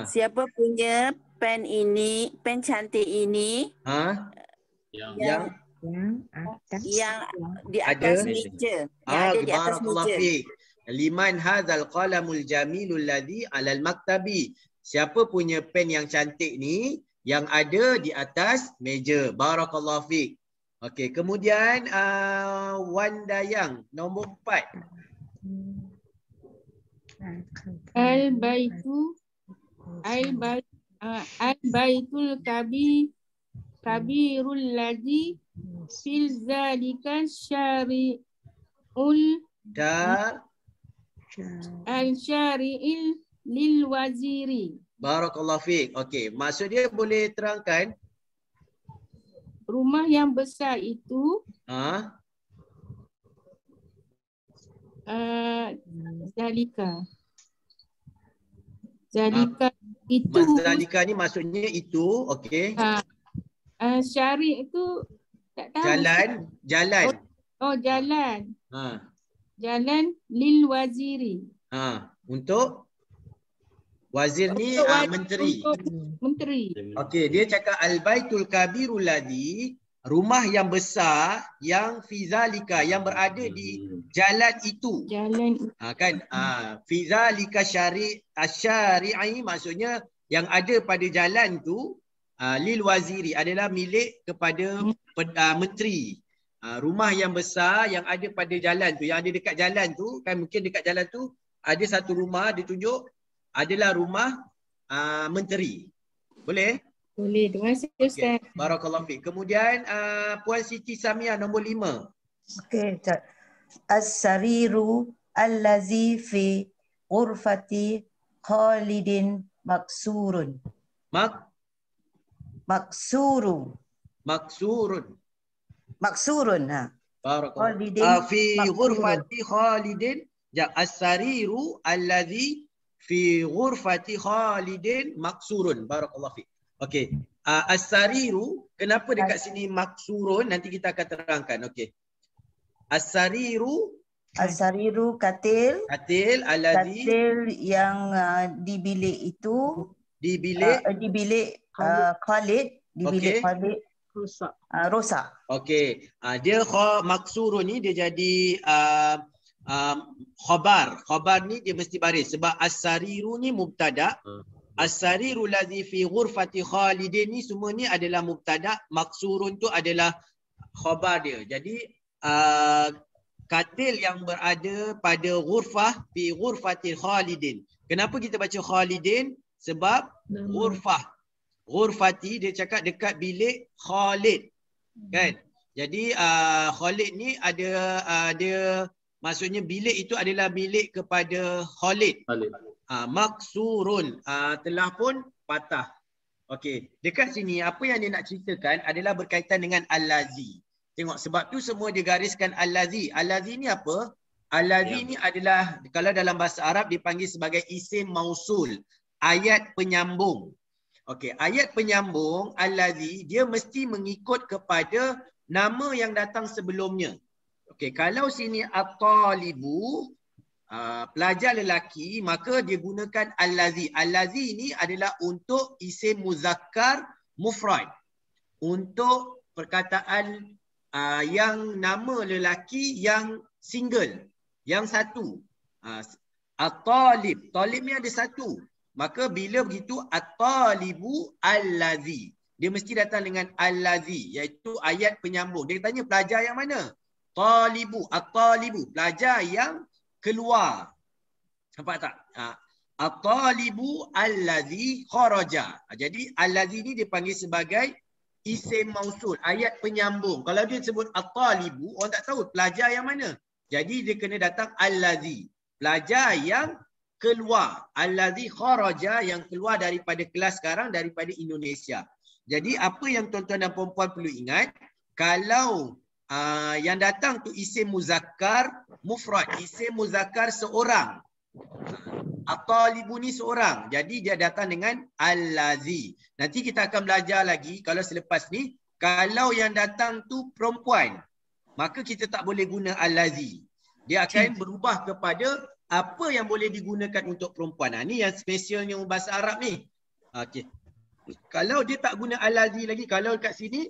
Siapa punya pen ini, pen cantik ini? Yang di atas meja. Yang ada di atas meja. Liman hadzal qalamul jamilul ladzi 'alal maktabi. Siapa punya pen yang cantik ni yang ada di atas meja. Barakallahu fiik. Okey, kemudian Wan Dayang nombor 4. Al-baitul kabirul ladzi fil zalika syari'ul al-syari'il lil waziri. Barakallahu fiik. Okey, maksud dia boleh terangkan? Rumah yang besar itu Zalika itu. Zalika ni maksudnya itu, okey. Syari' itu tak tahu. Jalan. Oh, jalan. Jalan lil waziri. Untuk wazir ni menteri. Menteri. Okey, dia cakap al-baitul kabirul ladzi Rumah yang besar yang fizalika yang berada di jalan itu. Kan? Fizalika syari'i maksudnya yang ada pada jalan tu lil waziri adalah milik kepada menteri. Rumah yang besar yang ada pada jalan tu, yang ada dekat jalan tu, kan mungkin dekat jalan tu ada satu rumah ditunjuk adalah rumah menteri. Boleh? Boleh, terima kasih Ustaz. Okay. Barakallahu fiik. Kemudian Puan Siti Samia nombor 5. Okey, as-sariru allazi fi ghurfati Khalidin maksurun. Maksurun. Barakallahu. Fi ghurfati Khalidin. Ya, as-sariru allazi fi ghurfati Khalidin maksurun. Barakallahu fiik. Okey. As-sariru, kenapa dekat sini maksurun? Nanti kita akan terangkan. Okey. As-sariru katil allazi, katil yang di bilik itu, di bilik Khalid, di bilik Khalid rosak. Okey. Dia maksurun ni dia jadi khabar. Khabar ni dia mesti baris sebab as-sariru ni mubtada. As-sariru ladzi fi ghurfati Khalidin ni semua ni adalah mubtada, maksurun tu adalah khabar dia. Jadi katil yang berada pada ghurfah fi ghurfati Khalidin. Kenapa kita baca Khalidin? Sebab ghurfah. Ghurfati dia cakap dekat bilik Khalid. Kan? Jadi Khalid ni ada dia maksudnya bilik itu adalah bilik kepada Khalid. Maksurun telah pun patah. Okey, dekat sini apa yang dia nak ceritakan adalah berkaitan dengan al-lazi. Tengok sebab tu semua dia gariskan al-lazi. Al-lazi ni apa? Al-lazi ni adalah kalau dalam bahasa Arab dipanggil sebagai isim mausul, ayat penyambung. Okey, ayat penyambung al-lazi dia mesti mengikut kepada nama yang datang sebelumnya. Okey, kalau sini at-talibu pelajar lelaki, maka dia gunakan al-lazi. Al-lazi ini adalah untuk isim muzakkar mufrad. Untuk perkataan yang nama lelaki yang single, yang satu. At-talib. Talib ni ada satu. Maka bila begitu at-talibu al-lazi. Dia mesti datang dengan al-lazi, iaitu ayat penyambung. Dia tanya pelajar yang mana? Talibu, at-talibu. Pelajar yang keluar. Nampak tak? At-talibu allazi kharaja. Jadi allazi ni dipanggil sebagai isim mausul, ayat penyambung. Kalau dia sebut at-talibu, orang tak tahu pelajar yang mana. Jadi dia kena datang allazi, pelajar yang keluar. Allazi kharaja, yang keluar daripada kelas sekarang, daripada Indonesia. Jadi apa yang tuan-tuan dan puan-puan perlu ingat, kalau yang datang tu isim muzakkar mufrad, isim muzakkar seorang. At-talibu ni seorang. Jadi dia datang dengan al-lazi. Nanti kita akan belajar lagi kalau selepas ni, kalau yang datang tu perempuan, maka kita tak boleh guna al-lazi. Dia akan berubah kepada apa yang boleh digunakan untuk perempuan. Ni yang spesialnya bahasa Arab ni. Okey. Kalau dia tak guna al-lazi lagi, kalau kat sini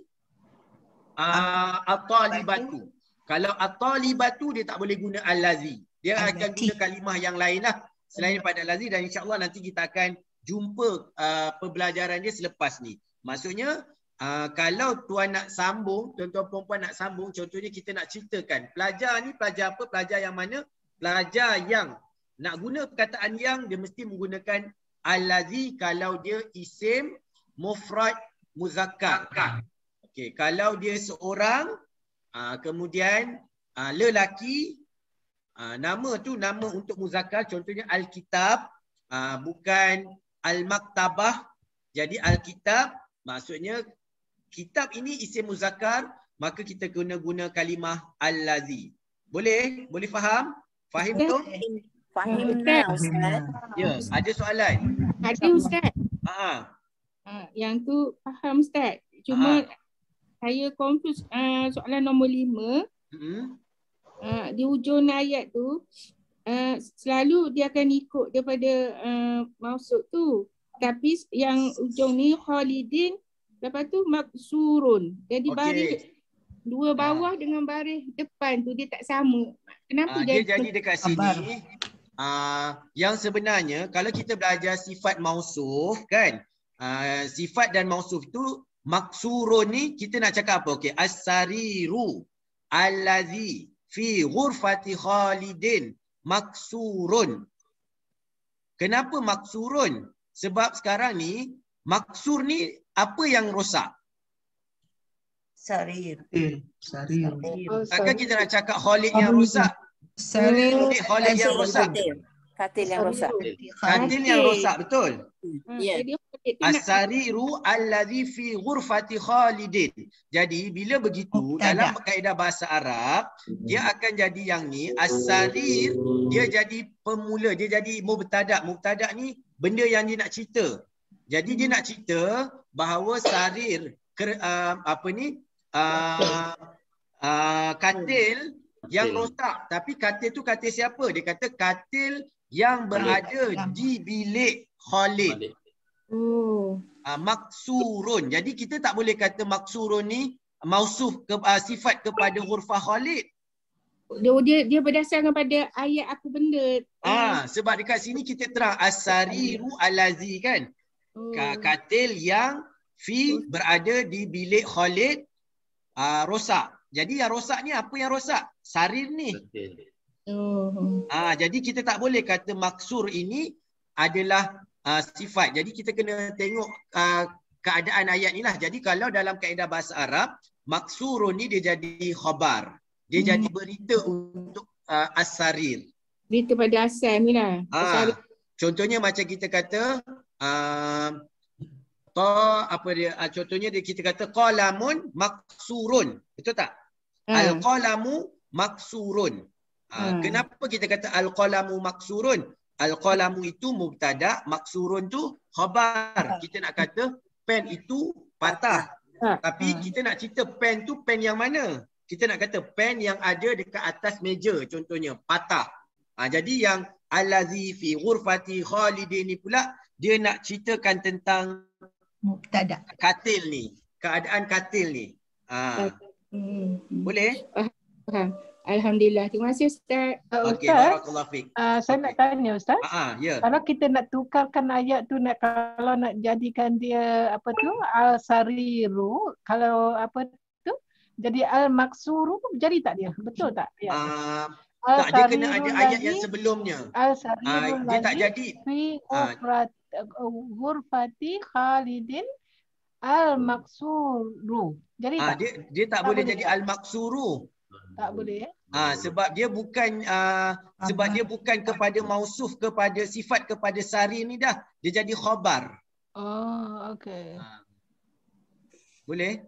at-talibatu. Kalau at-talibatu dia tak boleh guna al-lazi. Dia akan guna kalimah yang lain lah selain daripada al-lazi, dan insya-Allah nanti kita akan jumpa pembelajaran dia selepas ni. Maksudnya kalau tuan nak sambung, tuan-tuan perempuan nak sambung, contohnya kita nak ceritakan pelajar ni pelajar apa, pelajar yang mana? Pelajar yang nak guna perkataan yang, dia mesti menggunakan al-lazi kalau dia isim mufrad muzakkar. Okay, kalau dia seorang, kemudian lelaki, nama tu nama untuk muzakkar, contohnya al-kitab, bukan al-maktabah. Jadi al-kitab maksudnya kitab ini isim muzakkar, maka kita guna kalimah al-lazi. Boleh? Boleh faham? Faham tu? Faham dah Ustaz. Ya, ada soalan? Ada Ustaz. Yang tu faham Ustaz. Cuma saya confuse soalan nombor 5. Di hujung ayat tu selalu dia akan ikut daripada maksud tu. Tapi yang ujung ni Khalidin Lepas tu maksurun. Jadi Okey. baris dua bawah dengan baris depan tu dia tak sama. Kenapa Dia jadi dekat sini yang sebenarnya kalau kita belajar sifat mausuf kan, sifat dan mausuf tu maksurun ni kita nak cakap apa? Okey, as-sariru allazi fi ghurfati Khalidin maksurun. Kenapa maksurun? Sebab sekarang ni maksur ni apa yang rosak? Sarir. Sarir. Takkan kita nak cakap Khalid yang rosak? Sarir. Khalid yang rosak. Katil yang rosak. Katil yang rosak, betul. Ya. As-sariru allazi fi ghurfati Khalidin. Jadi bila begitu dalam kaedah bahasa Arab dia akan jadi yang ni as-sarir, dia jadi pemula, dia jadi mubtada'. Mubtada' ni benda yang dia nak cerita. Jadi dia nak cerita bahawa sarir katil yang rosak. Tapi katil tu katil siapa? Dia kata katil yang berada di bilik Khalid. Maksurun. Jadi kita tak boleh kata maksurun ni mausuf sifat kepada hurfah Khalid. Dia berdasarkan pada ayat apa benda. Sebab dekat sini kita terang as-sariru allazi kan. Katil yang berada di bilik Khalid rosak. Jadi yang rosak ni apa yang rosak? Sarir ni. Jadi kita tak boleh kata maksur ini adalah sifat. Jadi kita kena tengok keadaan ayat ni lah. Jadi kalau dalam kaedah bahasa Arab, maksurun ni dia jadi khabar. Dia jadi berita untuk as-sarir. Berita pada asal ni lah. Contohnya macam kita kata contohnya kita kata qalamun maksurun. Betul tak? Al-qalamu maksurun. Kenapa kita kata al-qalamu maksurun? Al-qalamu itu mubtada', maksurun tu khabar. Kita nak kata pen itu patah. Tapi kita nak cerita pen tu pen yang mana? Kita nak kata pen yang ada dekat atas meja contohnya patah. Jadi yang allazi fi ghurfati Khalidin ni pula dia nak ceritakan tentang mubtada' katil ni, keadaan katil ni. Boleh? Alhamdulillah. Terima kasih Ustaz. Okey, barakallahu fiik. Saya nak tanya Ustaz. Ya. Kalau kita nak tukarkan ayat tu kalau nak jadikan dia apa tu al-sariru, kalau apa tu jadi al-maksuru, jadi tak dia? Betul tak? Ya. Tak, dia kena ada ayat yang sebelumnya. Al-sariru dia tak jadi. Fi ghurfati Khalidin al-maksuru. Jadi tak? Dia tak boleh jadi al-maksuru. Tak boleh. Sebab dia bukan dia bukan kepada mausuf, kepada sifat kepada sarir ni dah. Dia jadi khabar. Okey. Boleh?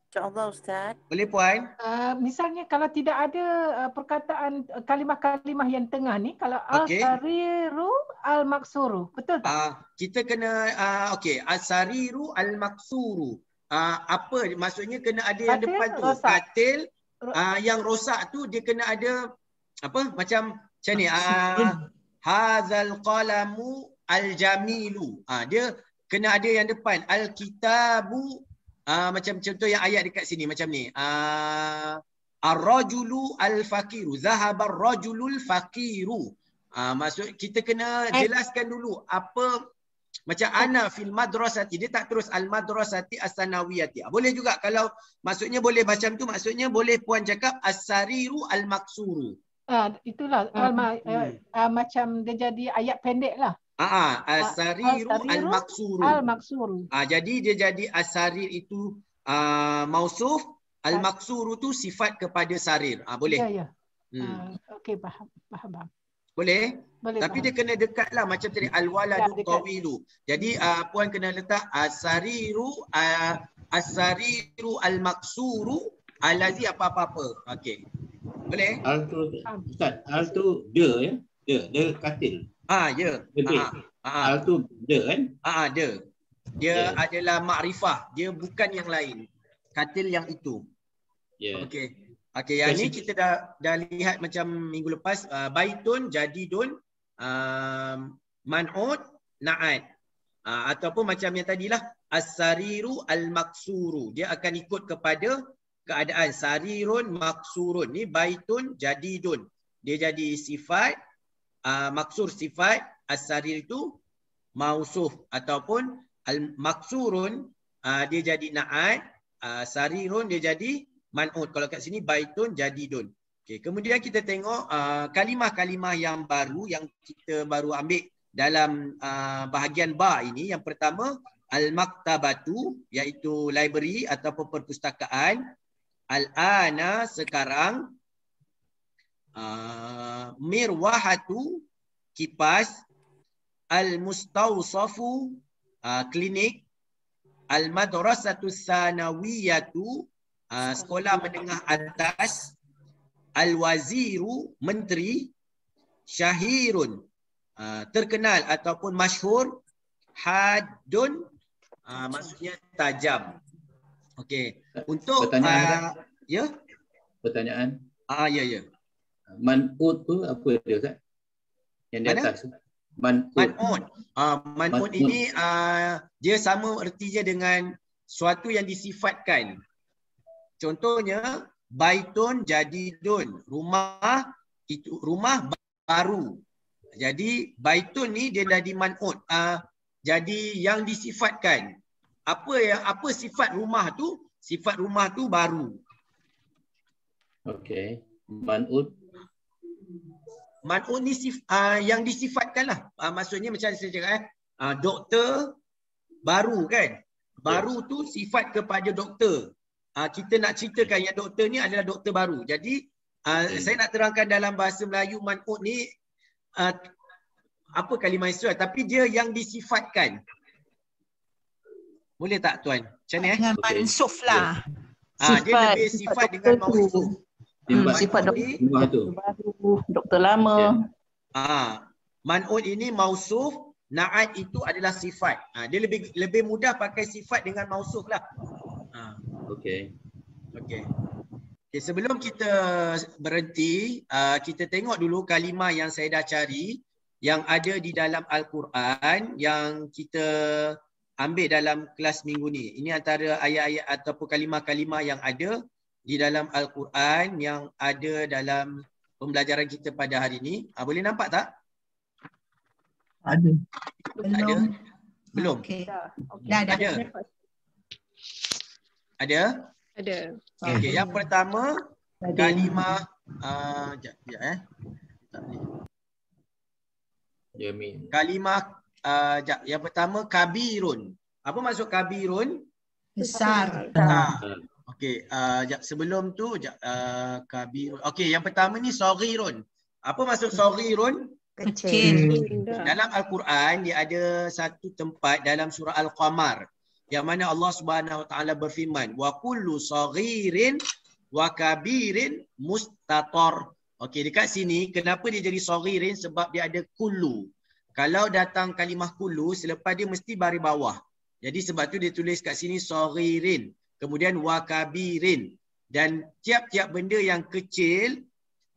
InsyaAllah Ustaz. Boleh Puan? Misalnya kalau tidak ada perkataan kalimah-kalimah yang tengah ni, kalau al-sariru al-maksuru, betul tak? Kita kena as-sariru al-maksuru. Apa maksudnya kena ada yang depan tu rosak. Katil yang rosak tu dia kena ada apa macam ni hazal qalamu al-jamilu. Dia kena ada yang depan al-kitabu macam contoh yang ayat dekat sini macam ni ar-rajulu al-faqiru zahabar rajulul faqiru. Maksud kita kena jelaskan dulu apa macam ana fil madrasati, dia tak terus al madrasati as-sanawiyati. Boleh juga kalau maksudnya boleh macam tu, maksudnya boleh Puan cakap as-sariru al-maksuru. Itulah macam dia jadi ayat pendek lah. As-sariru al-maksuru. Al-maksuru. Jadi dia jadi as-sarir itu mausuf, al-maksuru tu sifat kepada sarir. Boleh. Ya. Okey, faham. Boleh? Tapi dia kena dekat lah macam tadi al-waladu tawilu. Jadi Puan kena letak as-sariru al-maksuru allazi apa-apa. Okey. Boleh? Ustaz, al tu dia ya. Dia katil. Ya. Al tu dia kan? Dia. Dia adalah makrifah. Dia bukan yang lain. Katil yang itu. Ya. Okey, yang ni kita dah lihat macam minggu lepas baitun, jadidun, man'ud, na'at. Ataupun macam yang tadilah as-sariru al-maksuru. Dia akan ikut kepada keadaan sarirun maksurun. Ni baitun jadidun. Dia jadi sifat, maksur sifat, as-sarir itu mausuf ataupun al-maksurun dia jadi na'at, sarirun dia jadi man'ut. Kalau kat sini baitun jadidun. Okay. Kemudian kita tengok kalimah-kalimah yang baru yang kita baru ambil dalam bahagian ba ini. Yang pertama al-maktabatu, iaitu library ataupun perpustakaan. Al-ana, sekarang. Mirwahatu, kipas. Al-mustawsafu, klinik. Al-madrasatu sanawiyatu, sekolah menengah atas. Al-waziru, menteri. Syahirun, terkenal ataupun masyhur. Hadun, maksudnya tajam. Okey. Untuk ya. Pertanyaan. Ya. Man'ut tu apa dia, Ustaz? Yang di atas. Man'ut. Man'ut ini dia sama ertinya dengan suatu yang disifatkan. Contohnya baitun jadidun, rumah itu rumah baru. Jadi baitun ni dia jadi man'ut. Jadi yang disifatkan. Apa sifat rumah tu? Sifat rumah tu baru. Okey. Man'ut. Man'ut ni yang disifatkanlah. Maksudnya macam saya cakap doktor baru kan. Baru tu sifat kepada doktor. Kita nak ceritakan yang doktor ni adalah doktor baru. Jadi saya nak terangkan dalam bahasa Melayu man'ut ni apa kalimah istilah, tapi dia yang disifatkan. Boleh tak tuan? Macam ni Dengan mansuf lah. Dia lebih sifat dengan mausuf. Sifat doktor baru, doktor lama. Man'ut ini mausuf, na'at itu adalah sifat. Dia lebih mudah pakai sifat dengan mausuf lah. Okey. Sebelum kita berhenti, kita tengok dulu kalimah yang saya dah cari yang ada di dalam Al-Quran yang kita ambil dalam kelas minggu ni. Ini antara ayat-ayat ataupun kalimah-kalimah yang ada di dalam Al-Quran yang ada dalam pembelajaran kita pada hari ini. Boleh nampak tak? Ada. Belum? Okay. Ada? Ada. Okey, yang pertama kalimah kalimah yang pertama kabirun. Apa maksud kabirun? Besar. Okey, sebelum tu kabirun. Okey, yang pertama ni saghirun. Apa maksud saghirun? Kecil. Dalam Al-Quran dia ada satu tempat dalam surah Al-Qamar yang mana Allah Subhanahu Wa Taala berfirman, wa kullu saghirin wa kabirin mustatar. Okey, dekat sini kenapa dia jadi saghirin? Sebab dia ada kullu. Kalau datang kalimah kullu, selepas dia mesti baris bawah. Jadi sebab tu dia tulis kat sini saghirin. Kemudian wa kabirin. Dan tiap-tiap benda yang kecil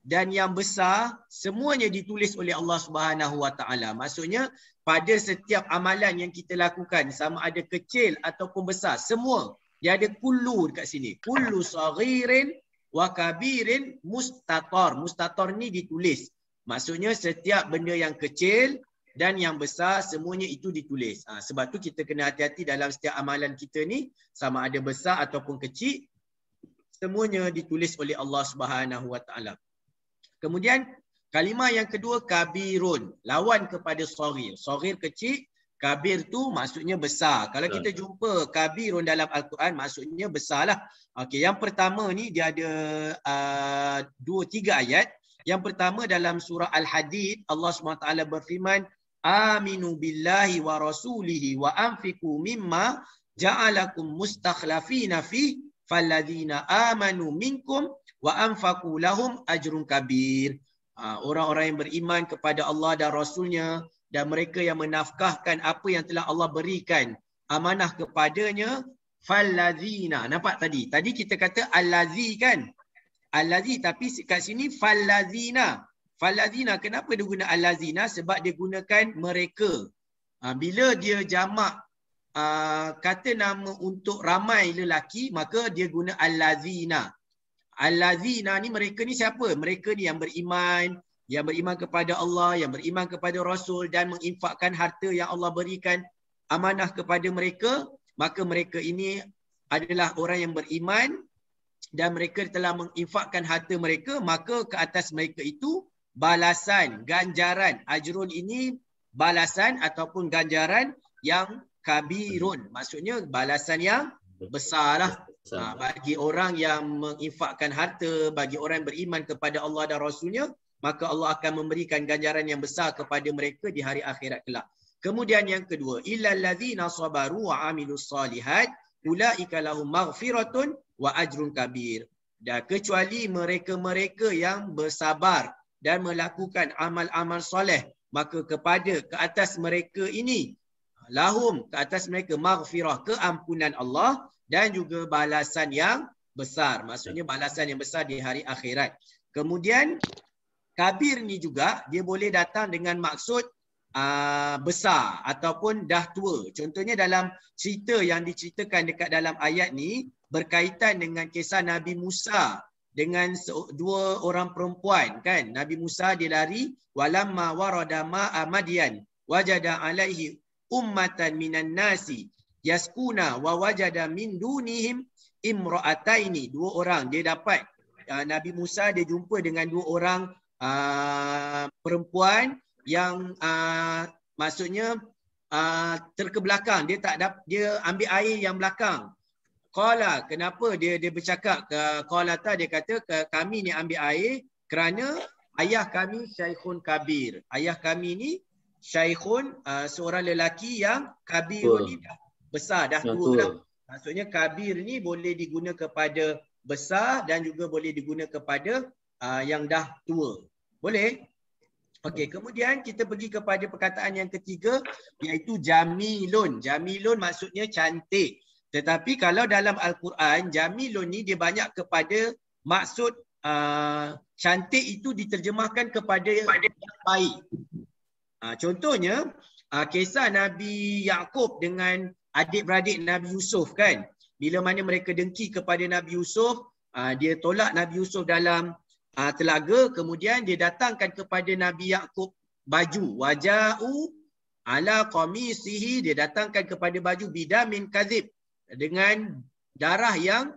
dan yang besar semuanya ditulis oleh Allah Subhanahu Wa Taala. Maksudnya pada setiap amalan yang kita lakukan, sama ada kecil ataupun besar, semua dia ada kullu dekat sini. Kullu saghirin wa kabirin mustatar. Mustatar ni ditulis. Maksudnya setiap benda yang kecil dan yang besar semuanya itu ditulis. Sebab tu kita kena hati-hati dalam setiap amalan kita ni, sama ada besar ataupun kecil, semuanya ditulis oleh Allah Subhanahu Wa Taala. Kemudian kalimah yang kedua kabirun, lawan kepada saghir. Saghir kecil, kabir tu maksudnya besar. Kalau kita jumpa kabirun dalam Al-Quran maksudnya besarlah. Okey, yang pertama ni dia ada 2-3 ayat. Yang pertama dalam surah Al-Hadid, Allah SWT berfirman, aminu billahi wa rasulihi wa anfiqu mimma ja'alakum mustakhlafina fi falladzina amanu minkum wa anfaqu lahum ajrun kabir. Orang-orang yang beriman kepada Allah dan Rasulnya dan mereka yang menafkahkan apa yang telah Allah berikan amanah kepadanya, falladzina. Nampak tadi? Tadi kita kata allazi kan? Allazi, tapi kat sini falladzina. Falladzina, kenapa dia guna allazina? Sebab dia gunakan mereka. Bila dia jamak kata nama untuk ramai lelaki, maka dia guna allazina. Allazina ni mereka ni siapa? Mereka ni yang beriman kepada Allah, yang beriman kepada Rasul dan menginfakkan harta yang Allah berikan amanah kepada mereka, maka mereka ini adalah orang yang beriman dan mereka telah menginfakkan harta mereka, maka ke atas mereka itu balasan, ganjaran. Ajrun ini balasan ataupun ganjaran yang kabirun. Maksudnya balasan yang besar lah. Bagi orang yang menginfakkan harta, bagi orang yang beriman kepada Allah dan Rasulnya, maka Allah akan memberikan ganjaran yang besar kepada mereka di hari akhirat kelak. Kemudian yang kedua, illal ladzina sabaru wa amilus solihat ulaika lahum maghfiratun wa ajrun kabir. Dan kecuali mereka-mereka yang bersabar dan melakukan amal-amal soleh, maka ke atas mereka ini lahum, ke atas mereka maghfirah, keampunan Allah dan juga balasan yang besar. Maksudnya balasan yang besar di hari akhirat. Kemudian kabir ni juga dia boleh datang dengan maksud besar ataupun dah tua. Contohnya dalam cerita yang diceritakan dekat dalam ayat ni berkaitan dengan kisah Nabi Musa dengan dua orang perempuan kan. Nabi Musa dia lari, walamma warada ma'a Madyan wajada alaihi ummatan minan nasi yaskuna wa wajada min dunihim imra'ataini. Dua orang dia dapat, Nabi Musa dia jumpa dengan dua orang perempuan yang maksudnya terkebelakang, dia ambil air yang belakang. Qala, kenapa dia bercakap qalata, dia kata kami ni ambil air kerana ayah kami syaikhun kabir. Ayah kami ni syaikhun, seorang lelaki yang kabir ni dah besar, dah tua lah. Maksudnya kabir ni boleh diguna kepada besar dan juga boleh diguna kepada yang dah tua. Boleh? Okey, kemudian kita pergi kepada perkataan yang ketiga iaitu jamilun. Jamilun maksudnya cantik. Tetapi kalau dalam Al-Quran, jamilun ni dia banyak kepada maksud cantik itu diterjemahkan kepada yang baik. Contohnya kisah Nabi Yaqub dengan adik-beradik Nabi Yusuf kan. Bila mana mereka dengki kepada Nabi Yusuf, dia tolak Nabi Yusuf dalam telaga, kemudian dia datangkan kepada Nabi Yaqub baju, waja'u ala qamisihi, dia datangkan kepada baju bidamin kadzib, dengan darah yang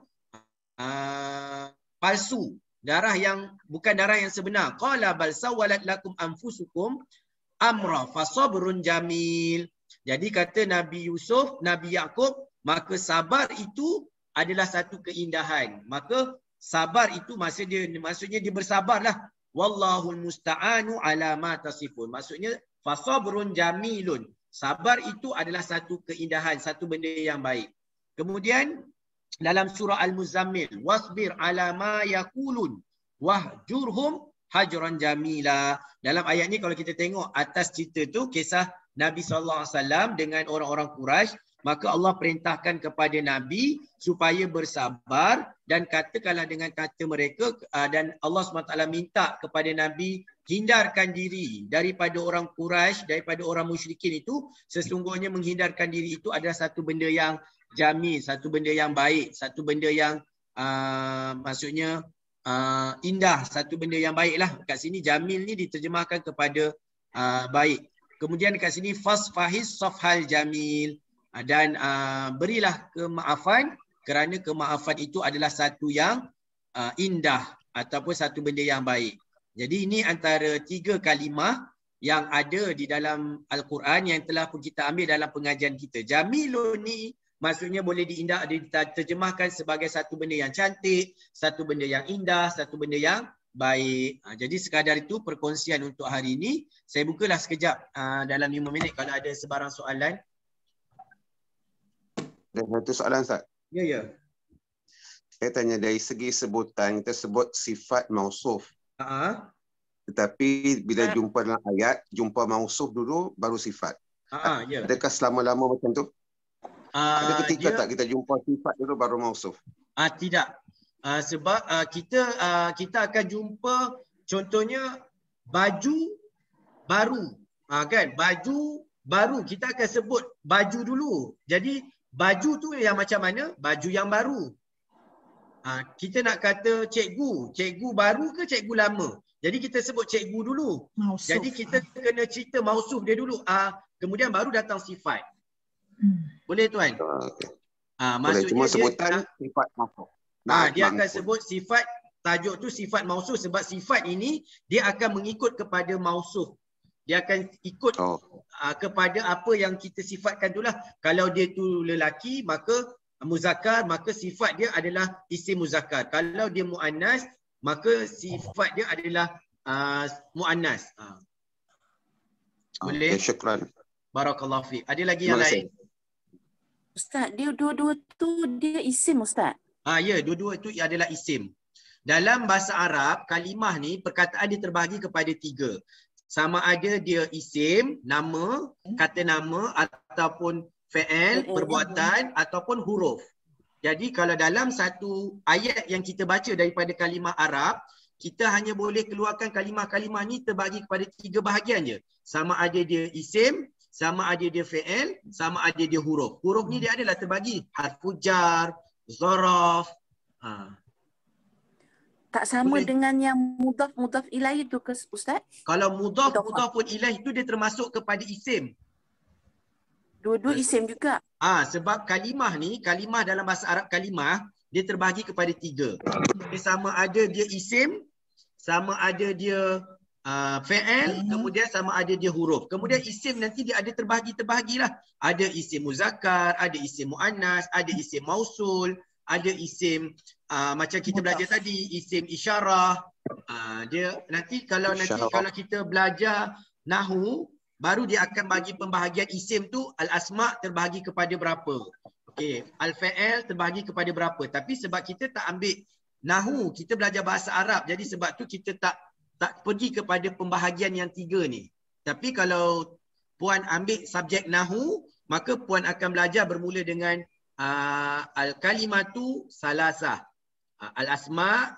palsu, darah yang bukan darah yang sebenar. Qala bal sawwalat lakum anfusukum amra fasabrun jamil. Jadi kata Nabi Yusuf, Nabi Yaqub, maka sabar itu adalah satu keindahan. Maka sabar itu maksudnya dia bersabarlah. Wallahul musta'anu ala ma tasifun. Maksudnya fasabrun jamilun. Sabar itu adalah satu keindahan, satu benda yang baik. Kemudian dalam surah Al-Muzammil, wasbir ala ma yaqulun wahjurhum hajran jamila. Dalam ayat ni kalau kita tengok atas cerita tu kisah Nabi SAW dengan orang-orang Quraisy, maka Allah perintahkan kepada Nabi supaya bersabar dan katakanlah dengan kata mereka, dan Allah SWT minta kepada Nabi hindarkan diri daripada orang Quraisy, daripada orang musyrikin itu. Sesungguhnya menghindarkan diri itu adalah satu benda yang jamil, satu benda yang baik, satu benda yang maksudnya indah, satu benda yang baiklah. Kat sini jamil ni diterjemahkan kepada baik. Kemudian dekat sini fasfahis safhal jamil, dan berilah kemaafan kerana kemaafan itu adalah satu yang indah ataupun satu benda yang baik. Jadi ini antara 3 kalimah yang ada di dalam Al-Quran yang telah pun kita ambil dalam pengajian kita. Jamilun ni maksudnya boleh diterjemahkan sebagai satu benda yang cantik, satu benda yang indah, satu benda yang baik. Jadi sekadar itu perkongsian untuk hari ini. Saya bukalah sekejap dalam 5 minit kalau ada sebarang soalan. Dan satu soalan, Ustaz. Ya. Saya tanya dari segi sebutan, kita sebut sifat mausuf. Tetapi bila jumpa dalam ayat, jumpa mausuf dulu baru sifat. Ya. Adakah selama-lama macam tu? Ada ketika tak kita jumpa sifat dulu baru mausuf? Tidak. Sebab kita akan jumpa contohnya baju baru. Kan? Baju baru kita akan sebut baju dulu. Jadi baju tu yang macam mana? Baju yang baru. Kita nak kata cikgu baru ke cikgu lama? Jadi kita sebut cikgu dulu. Mausuf. Jadi kita kena cerita mausuf dia dulu. Kemudian baru datang sifat. Boleh tuan? Boleh, cuma sebutan sifat mausuf. Dia akan sebut sifat, tajuk tu sifat mausuf sebab sifat ini dia akan mengikut kepada mausuf. Dia akan ikut kepada apa yang kita sifatkan itulah. Kalau dia tu lelaki maka muzakkar, maka sifat dia adalah isim muzakkar. Kalau dia muannas maka sifat dia adalah muannas. Boleh? Syukran. Barakallahu fiik. Ada lagi yang lain? Ustaz, dia dua-dua tu dia isim Ustaz. Ya, dua-dua itu adalah isim. Dalam bahasa Arab, kalimah ni perkataan dia terbahagi kepada 3. Sama ada dia isim, nama, kata nama ataupun fi'il, perbuatan ataupun huruf. Jadi kalau dalam satu ayat yang kita baca daripada kalimah Arab, kita hanya boleh keluarkan kalimah-kalimah ni terbahagi kepada 3 bahagian je. Sama ada dia isim, sama ada dia fi'il, sama ada dia huruf. Huruf ni dia adalah terbagi harfu jar, zaraf. Tak sama dengan yang mudhaf ilaih tu ke Ustaz? Kalau mudhafun ilaih tu dia termasuk kepada isim. Dua-dua isim juga. Sebab kalimah ni, kalimah dalam bahasa Arab kalimah, dia terbahagi kepada 3. Dia sama ada dia isim, sama ada dia fi'il, kemudian sama ada dia huruf. Kemudian isim nanti dia ada terbahagi-terbahagilah. Ada isim muzakkar, ada isim muannas, ada isim mausul, ada isim macam kita belajar tadi, isim isyarah. Dia nanti kalau kita belajar nahwu, baru dia akan bagi pembahagian isim tu, al-asma' terbahagi kepada berapa. Okey, al-fi'il terbahagi kepada berapa. Tapi sebab kita tak ambil nahwu, kita belajar bahasa Arab. Jadi sebab tu kita tak pergi kepada pembahagian yang 3 ni. Tapi kalau puan ambil subjek nahwu, maka puan akan belajar bermula dengan al-kalimatu salasah. Al-asma',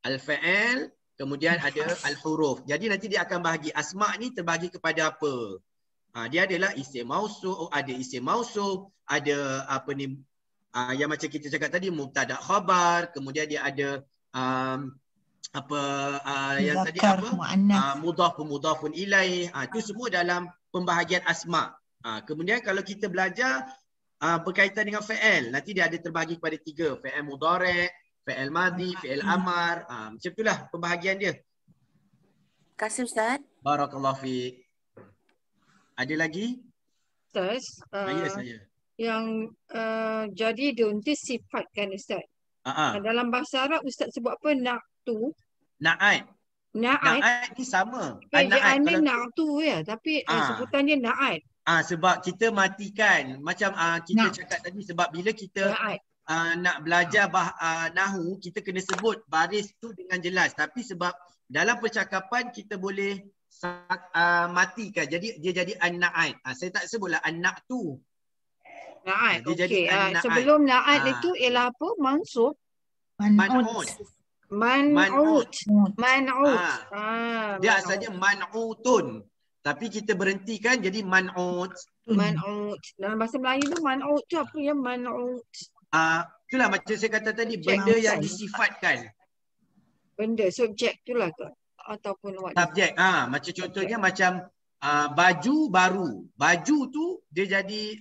al-fi'il, kemudian ada al-huruf. Jadi nanti dia akan bahagi. Asma' ni terbahagi kepada apa? Dia adalah isim mausuf, ada isim mausuf, ada apa ni, yang macam kita cakap tadi, mubtada khabar, kemudian dia ada yang tadi apa? Mudhafun ilaih. Itu semua dalam pembahagian asma'. Kemudian kalau kita belajar berkaitan dengan fi'il, nanti dia ada terbahagi kepada 3. Fi'il mudhari', fi'il madhi, fi'il amar. Macam itulah pembahagian dia. Terima kasih Ustaz. Barakallahu fiik. Ada lagi? Ustaz, Ya, saya. Yang jadi dia sifat kan Ustaz? Dalam bahasa Arab Ustaz sebut apa? Na'tu. Na'at. Na'at ni sama. Ejaan dia na'tu ya, tapi sebutan dia na'at. Sebab kita matikan. Macam kita cakap tadi, sebab bila kita nak belajar nahwu, kita kena sebut baris tu dengan jelas. Tapi sebab dalam percakapan kita boleh matikan. Jadi dia jadi an-na'at. Saya tak sebutlah an-na'tu. Na'at. Okey. Sebelum na'at itu ialah apa? Mansub. Man'ut. Man'ut. Dia asalnya man'utun. Tapi kita berhentikan jadi man'ut. Man'ut. Dalam bahasa Melayu tu man'ut tu apa ya? Man'ut. Itulah macam saya kata tadi, benda yang disifatkan. Benda, subjek tu lah ke? Ataupun what? Subjek. Macam contohnya macam baju baru. Baju tu dia jadi,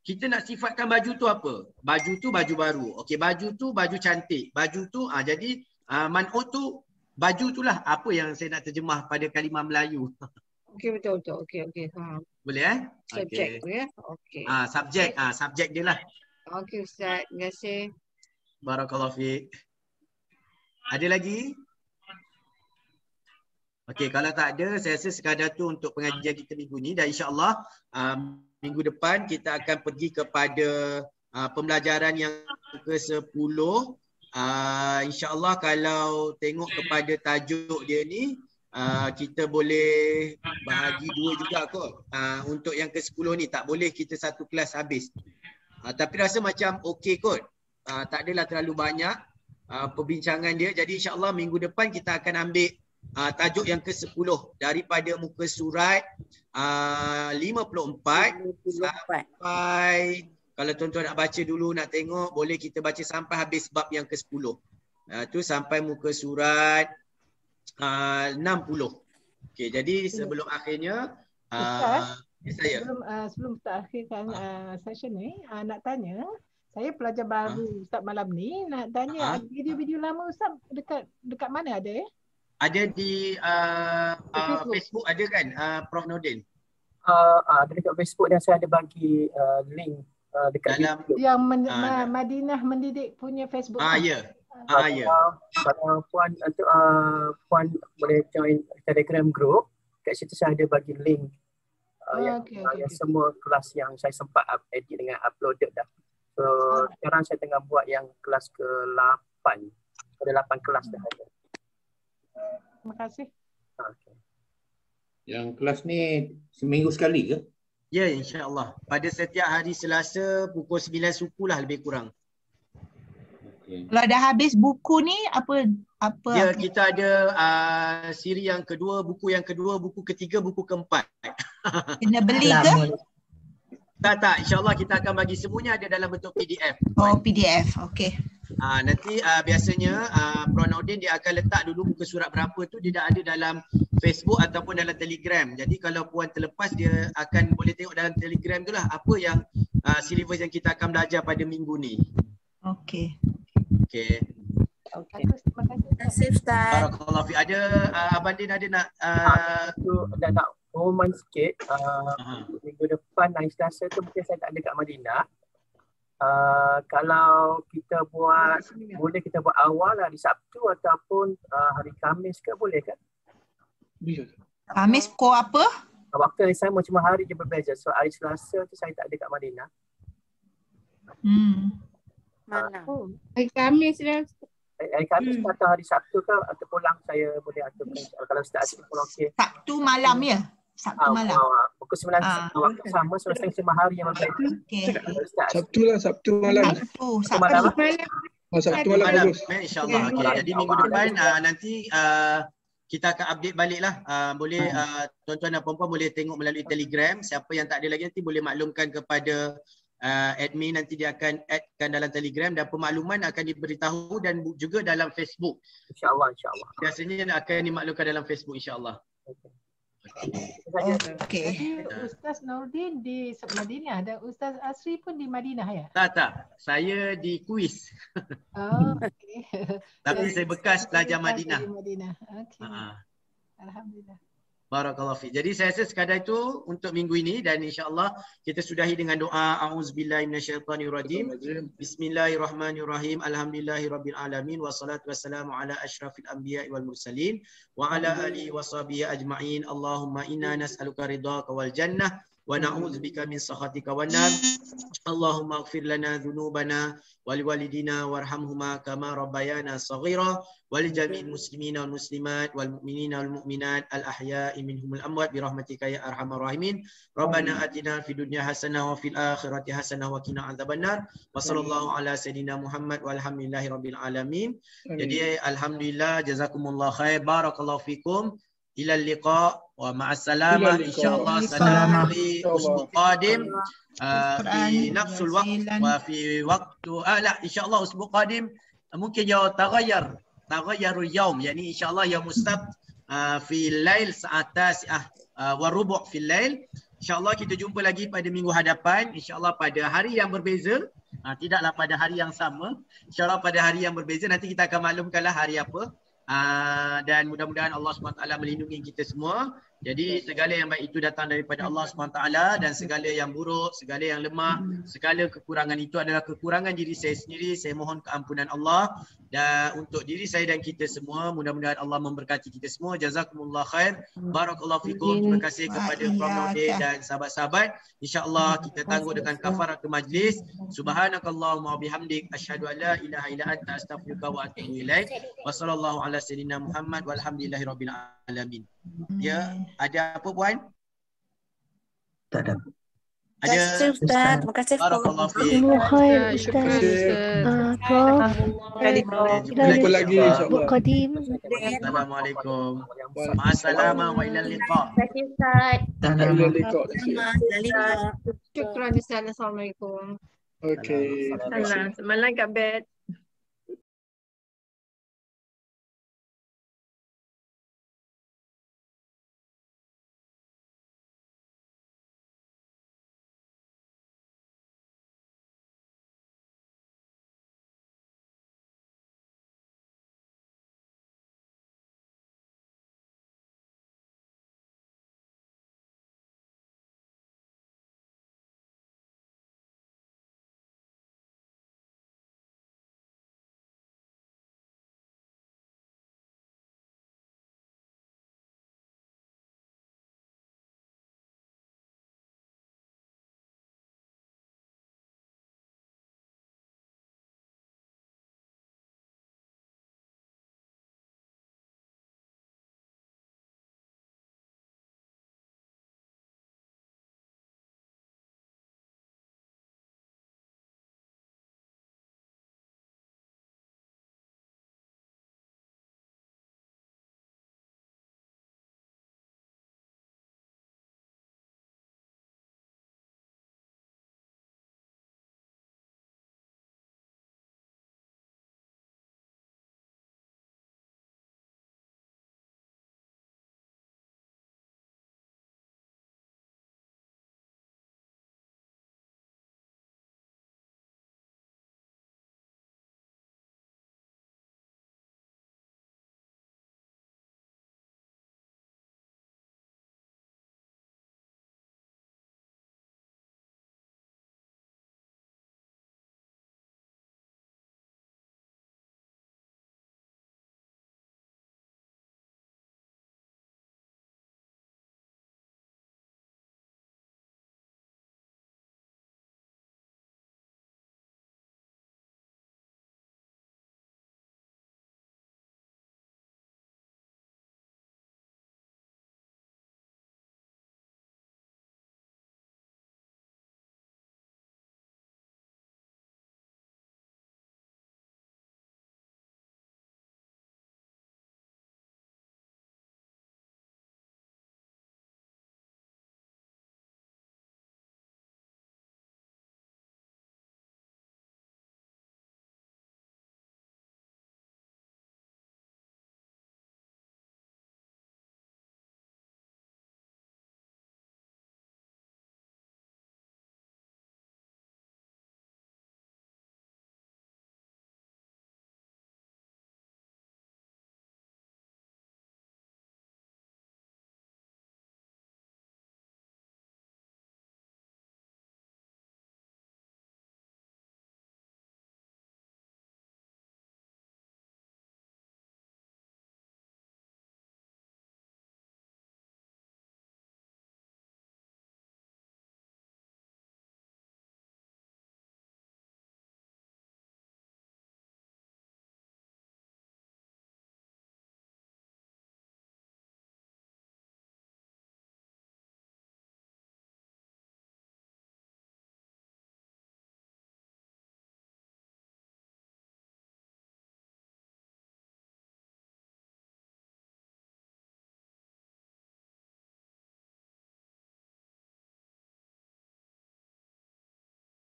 kita nak sifatkan baju tu apa? Baju tu baju baru. Okey, baju tu baju cantik. Baju tu, jadi man'ut tu, baju tu lah apa yang saya nak terjemah pada kalimah Melayu. Okey, betul-betul. Okey, faham. Boleh Subjek tu ya? Okey. Subjek dia lah. Okey Ustaz, terima kasih. Barakallahu fiik. Ada lagi? Okey, kalau tak ada, saya rasa sekadar tu untuk pengajian kita minggu ni. Dan insya-Allah minggu depan kita akan pergi kepada pembelajaran yang ke-10. Insya-Allah kalau tengok kepada tajuk dia ni, kita boleh bahagi 2 juga kot. Untuk yang ke-10 ni tak boleh kita satu kelas habis. Tapi rasa macam okey kot. Tak adalah terlalu banyak perbincangan dia. Jadi insya-Allah minggu depan kita akan ambil tajuk yang ke-10 daripada muka surat 54 sampai, kalau tuan-tuan nak baca dulu, nak tengok, boleh kita baca sampai habis bab yang ke-10. Tu sampai muka surat 60. Okey, jadi sebelum akhirnya saya sebelum kita akhirkan session ni, nak tanya, saya pelajar baru Ustaz malam ni, nak tanya video-video lama Ustaz dekat mana ada ya? Ada di Facebook ada kan, Prof Nordin? Ada dekat Facebook dan saya ada bagi link dekat dalam yang Madinah Mendidik punya Facebook. Ya. Kalau puan puan boleh join Telegram group, kat situ saya ada bagi link yang semua kelas yang saya sempat edit dengan uploaded dah. So sekarang saya tengah buat yang kelas ke-8. Ada 8 kelas dah ada. Terima kasih. Okay. Yang kelas ni seminggu sekali ke? Ya, insya-Allah. Pada setiap hari Selasa pukul 9 suku lah lebih kurang. Okay. Kalau dah habis buku ni apa? Ya, kita ada siri yang kedua, buku yang kedua, buku ketiga, buku keempat. Kena beli ke? Tak. InsyaAllah kita akan bagi semuanya ada dalam bentuk PDF. Oh, PDF. Okey. Nanti biasanya Prof Nordin dia akan letak dulu muka surat berapa tu dia dah ada dalam Facebook ataupun dalam Telegram. Jadi kalau puan terlepas dia akan boleh tengok dalam Telegram tu lah apa yang syllabus yang kita akan belajar pada minggu ni. Okey. Terima kasih Ustaz. Barakallahu fi. Ada Abang Din ada nak dah nak pengumuman sikit. Minggu depan hari Selasa tu mungkin saya tak ada kat Madinah. Kalau kita buat, boleh kita buat awal hari Sabtu ataupun hari Khamis ke, boleh kan? Khamis pukul apa? Waktu yang sama, cuma hari je berbeza. So hari Selasa tu saya tak ada kat Madinah. Mana? Hari Khamis lah. Hari Khamis atau hari Sabtu ke atau pulang saya boleh aturkan. Kalau Ustaz Asyik pulang okey. Sabtu malam ya? Sabtu malam. Pukul 9 waktu sama, selesai hari yang berbeza. Sabtu malam. Sabtu malam. Sabtu malam. InsyaAllah. Jadi minggu depan nanti kita akan update balik lah. Boleh tuan-tuan dan puan-puan boleh tengok melalui Telegram. Siapa yang tak ada lagi nanti boleh maklumkan kepada admin, nanti dia akan addkan dalam Telegram dan pemakluman akan diberitahu dan juga dalam Facebook. InsyaAllah. Biasanya akan dimaklumkan dalam Facebook insyaAllah. Jadi Ustaz Nordin di Madinah dan Ustaz Asri pun di Madinah ya? Tak. Saya di Kuis. Okey. Tapi saya bekas pelajar Madinah. Okey. Alhamdulillah. Barakallahu fi. Jadi saya rasa sekadar itu untuk minggu ini dan insya-Allah kita sudahi dengan doa auzubillahi minasyaitonirrajim. Bismillahirrahmanirrahim. Alhamdulillahirabbil alamin wassalatu wassalamu ala asyrafil anbiya'i wal mursalin wa ala alihi washabihi ajma'in. Allahumma inna nas'aluka ridhaka wal jannah wa na'udzubika min sakhatika wan nar. Allahumma ighfir lana dhunubana wa liwalidina warhamhuma kama rabbayana shaghira wa li jami'il muslimina wal muslimat wal mu'minina wal mu'minat al ahya'i minhumul amwat bi rahmatika ya arhamar rahimin. Rabbana atina fid dunya hasanah wa fil akhirati hasanah wa qina adzabannar. Wa sallallahu ala sayidina Muhammad walhamdulillahi rabbil alamin. Jadi alhamdulillah, jazakumullah khair, barakallahu fikum. Ila liqa wa ma'assalamah insyaallah. Sanadri usbu qadim fi nafsul waqt wa fi waqtu insyaallah usbu qadim mungkin jauh taghayyarul yaum, yani insyaallah yaum sabt fi lail saat tasi'ah wa rubu' fi lail. Insyaallah kita jumpa lagi pada minggu hadapan, insyaallah pada hari yang berbeza, tidaklah pada hari yang sama. Insyaallah pada hari yang berbeza, nanti kita akan maklumkanlah hari apa. Dan mudah-mudahan Allah SWT melindungi kita semua. Jadi segala yang baik itu datang daripada Allah SWT dan segala yang buruk, segala yang lemah, segala kekurangan itu adalah kekurangan diri saya sendiri. Saya mohon keampunan Allah dan untuk diri saya dan kita semua. Mudah-mudahan Allah memberkati kita semua. Jazakumullah khair. Barakallahu fikum. Terima kasih kepada Prof Nordin dan sahabat-sahabat. InsyaAllah kita tangguh dengan kafaratul majlis. Subhanakallahumma bihamdik asyhadu an la ilaha illa anta astaghfiruka wa atubu ilaik. Wa sallallahu ala sayyidina Muhammad walhamdulillahi rabbil alamin. Ya, ada apa puan? Tak ada. Ada Ustaz. Terima kasih. Barakallahu fiik. Syukran Ustaz. Jumpa lagi insyaAllah. Assalamualaikum. Ma'assalamah wa ilal liqa. Ilal liqa. Syukran Ustaz. Assalamualaikum. Okey. Semalam kat bed.